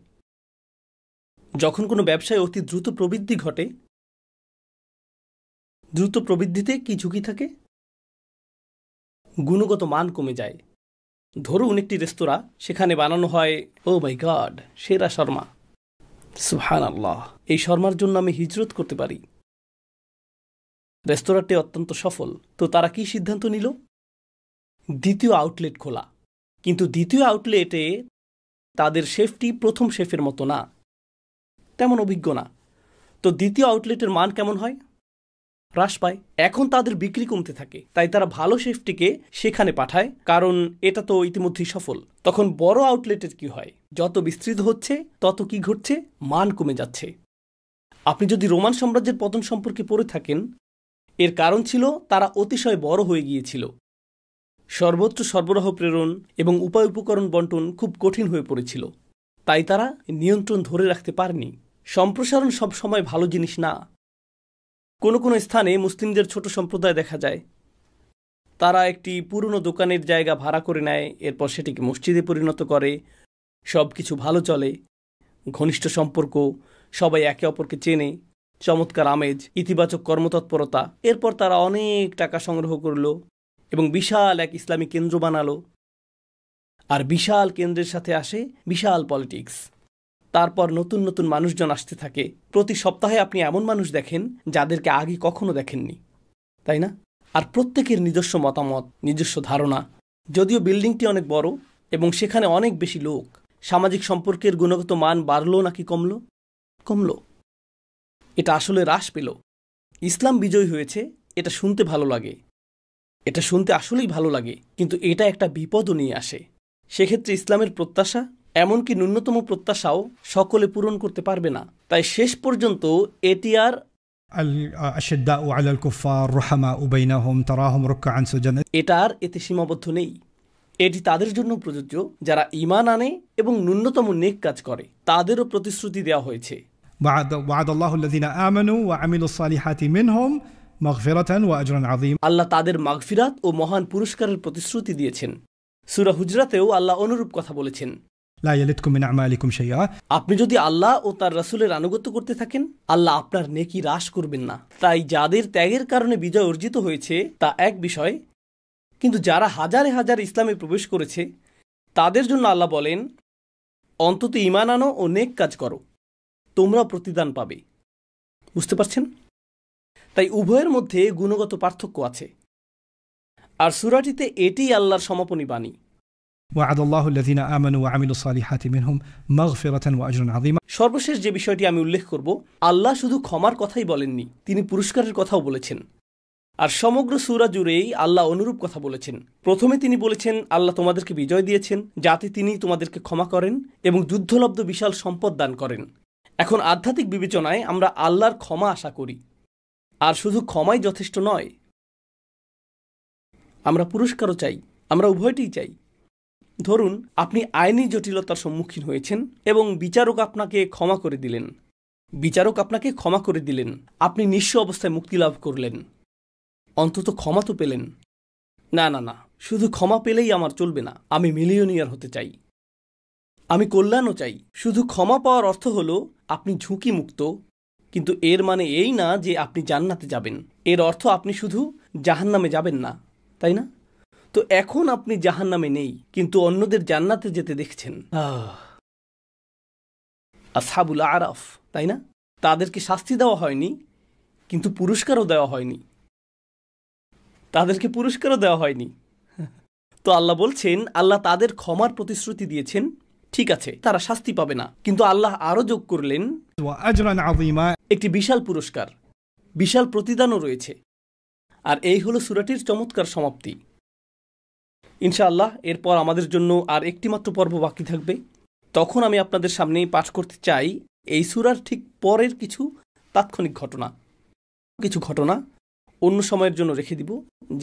S1: যখন কোনো ব্যবসায় অতি দ্রুত প্রবৃদ্ধি ঘটে, দ্রুত প্রবৃদ্ধিতে কি ঝুঁকি থাকে? গুণগত মান কমে যায়। ধরুন একটি রেস্তোরাঁ, সেখানে বানানো হয় ও মাই গড সেরা শর্মা, সুবহানাল্লাহ, এই শর্মার জন্য আমি হিজরত করতে পারি। রেস্তোরাঁটি অত্যন্ত সফল, তো তারা কি সিদ্ধান্ত নিল? দ্বিতীয় আউটলেট খোলা। কিন্তু দ্বিতীয় আউটলেটে তাদের শেফটি প্রথম শেফের মতো না, তেমন অভিজ্ঞ না। তো দ্বিতীয় আউটলেটের মান কেমন হয়? হ্রাস পায়। এখন তাদের বিক্রি কমতে থাকে, তাই তারা ভালো শেফটিকে সেখানে পাঠায়, কারণ এটা তো ইতিমধ্যেই সফল। তখন বড় আউটলেটের কি হয়? যত বিস্তৃত হচ্ছে তত কি ঘটছে? মান কমে যাচ্ছে। আপনি যদি রোমান সাম্রাজ্যের পতন সম্পর্কে পড়ে থাকেন, এর কারণ ছিল তারা অতিশয় বড় হয়ে গিয়েছিল। সর্বত্র সরবরাহ প্রেরণ এবং উপায় উপকরণ বন্টন খুব কঠিন হয়ে পড়েছিল, তাই তারা নিয়ন্ত্রণ ধরে রাখতে পারেনি। সম্প্রসারণ সব সময় ভালো জিনিস না। কোনো কোনো স্থানে মুসলিমদের ছোট সম্প্রদায় দেখা যায়, তারা একটি পুরনো দোকানের জায়গা ভাড়া করে নেয়, এরপর সেটিকে মসজিদে পরিণত করে। সব কিছু ভালো চলে, ঘনিষ্ঠ সম্পর্ক, সবাই একে অপরকে চেনে, চমৎকার আমেজ, ইতিবাচক কর্মতৎপরতা। এরপর তারা অনেক টাকা সংগ্রহ করল এবং বিশাল এক ইসলামী কেন্দ্র বানালো। আর বিশাল কেন্দ্রের সাথে আসে বিশাল পলিটিক্স। তারপর নতুন নতুন মানুষজন আসতে থাকে। প্রতি সপ্তাহে আপনি এমন মানুষ দেখেন যাদেরকে আগে কখনো দেখেননি, তাই না? আর প্রত্যেকের নিজস্ব মতামত, নিজস্ব ধারণা। যদিও বিল্ডিংটি অনেক বড় এবং সেখানে অনেক বেশি লোক, সামাজিক সম্পর্কের গুণগত মান বাড়ল নাকি কমল? কমল। এটা আসলে হ্রাস পেল। ইসলাম বিজয়ী হয়েছে, এটা শুনতে ভালো লাগে, এটা শুনতে আসলেই ভালো লাগে, কিন্তু এটা একটা বিপদও নিয়ে আসে। সেক্ষেত্রে ইসলামের প্রত্যাশা, এমনকি ন্যূনতম প্রত্যাশাও সকলে পূরণ করতে পারবে না। তাই শেষ পর্যন্ত এটি আর এটা আর এতে সীমাবদ্ধ নেই। এটি তাদের জন্য প্রযোজ্য যারা ঈমান আনে এবং ন্যূনতম নেক কাজ করে। তাদেরও প্রতিশ্রুতি দেওয়া হয়েছে। আল্লাহ তাদের মাগফিরাত ও মহান পুরস্কারের প্রতিশ্রুতি দিয়েছেন। সূরা হুজরাতেও আল্লাহ অনুরূপ কথা বলেছেন। আপনি যদি আল্লাহ ও তার রাসূলের আনুগত্য করতে থাকেন, আল্লাহ আপনার নেকি হ্রাস করবেন না। তাই যাদের ত্যাগের কারণে বিজয় অর্জিত হয়েছে তা এক বিষয়, কিন্তু যারা হাজারে হাজার ইসলামে প্রবেশ করেছে তাদের জন্য আল্লাহ বলেন, অন্তত ঈমান আনো ও নেক কাজ করো, তোমরা প্রতিদান পাবে। বুঝতে পারছেন? তাই উভয়ের মধ্যে গুণগত পার্থক্য আছে। আর সূরাটিতে এটিই আল্লাহর সমাপনী বাণী। সর্বশেষ যে বিষয়টি আমি উল্লেখ করব, আল্লাহ শুধু ক্ষমার কথাই বলেননি, তিনি পুরস্কারের কথাও বলেছেন। আর সমগ্র সূরা জুড়েই আল্লাহ অনুরূপ কথা বলেছেন। প্রথমে তিনি বলেছেন আল্লাহ তোমাদেরকে বিজয় দিয়েছেন যাতে তিনি তোমাদেরকে ক্ষমা করেন এবং যুদ্ধলব্ধ বিশাল সম্পদ দান করেন। এখন আধ্যাত্মিক বিবেচনায় আমরা আল্লাহর ক্ষমা আশা করি, আর শুধু ক্ষমাই যথেষ্ট নয়, আমরা পুরস্কারও চাই। আমরা উভয়টিই চাই। ধরুন আপনি আইনি জটিলতার সম্মুখীন হয়েছেন এবং বিচারক আপনাকে ক্ষমা করে দিলেন। আপনি নিঃস্ব অবস্থায় মুক্তি লাভ করলেন, অন্তত ক্ষমা তো পেলেন। না না না, শুধু ক্ষমা পেলেই আমার চলবে না, আমি মিলিয়নিয়ার হতে চাই, আমি কল্যাণও চাই। শুধু ক্ষমা পাওয়ার অর্থ হলো আপনি ঝুঁকি মুক্ত, কিন্তু এর মানে এই না যে আপনি জান্নাতে যাবেন। এর অর্থ আপনি শুধু জাহান্নামে যাবেন না, তাই না? তো এখন আপনি জাহান্নামে নেই, কিন্তু অন্যদের জান্নাতে যেতে দেখছেন। আসহাবুল আরাফ, তাই না? তাদেরকে শাস্তি দেওয়া হয়নি, কিন্তু পুরস্কারও দেওয়া হয়নি। তো আল্লাহ বলছেন আল্লাহ তাদের ক্ষমার প্রতিশ্রুতি দিয়েছেন, ঠিক আছে, তারা শাস্তি পাবে না, কিন্তু আল্লাহ আরো যোগ করলেন একটি বিশাল পুরস্কার, বিশাল প্রতিদানও রয়েছে। আর এই হলো সূরাটির চমৎকার সমাপ্তি। ইনশাআল্লাহ এরপর আমাদের জন্য আর একটি মাত্র পর্ব বাকি থাকবে। তখন আমি আপনাদের সামনে পাঠ করতে চাই এই সূরার ঠিক পরের কিছু তাৎক্ষণিক ঘটনা। কিছু ঘটনা অন্য সময়ের জন্য রেখে দিব,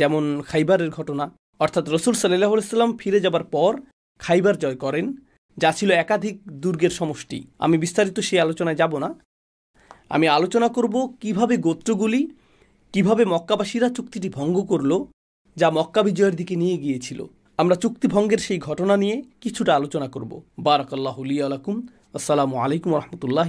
S1: যেমন খাইবারের ঘটনা, অর্থাৎ রাসূল সাল্লাল্লাহু আলাইহি ওয়াসাল্লাম ফিরে যাবার পর খাইবার জয় করেন, যা ছিল একাধিক দুর্গের সমষ্টি। আমি বিস্তারিত সেই আলোচনায় যাব না। আমি আলোচনা করব কিভাবে গোত্রগুলি, কিভাবে মক্কাবাসীরা চুক্তিটি ভঙ্গ করল, যা মক্কা বিজয়ের দিকে নিয়ে গিয়েছিল। আমরা চুক্তি ভঙ্গের সেই ঘটনা নিয়ে কিছুটা আলোচনা করব। বারাকাল্লাহু লি ওয়া লাকুম। আসসালামু আলাইকুম ওয়া রাহমাতুল্লাহ।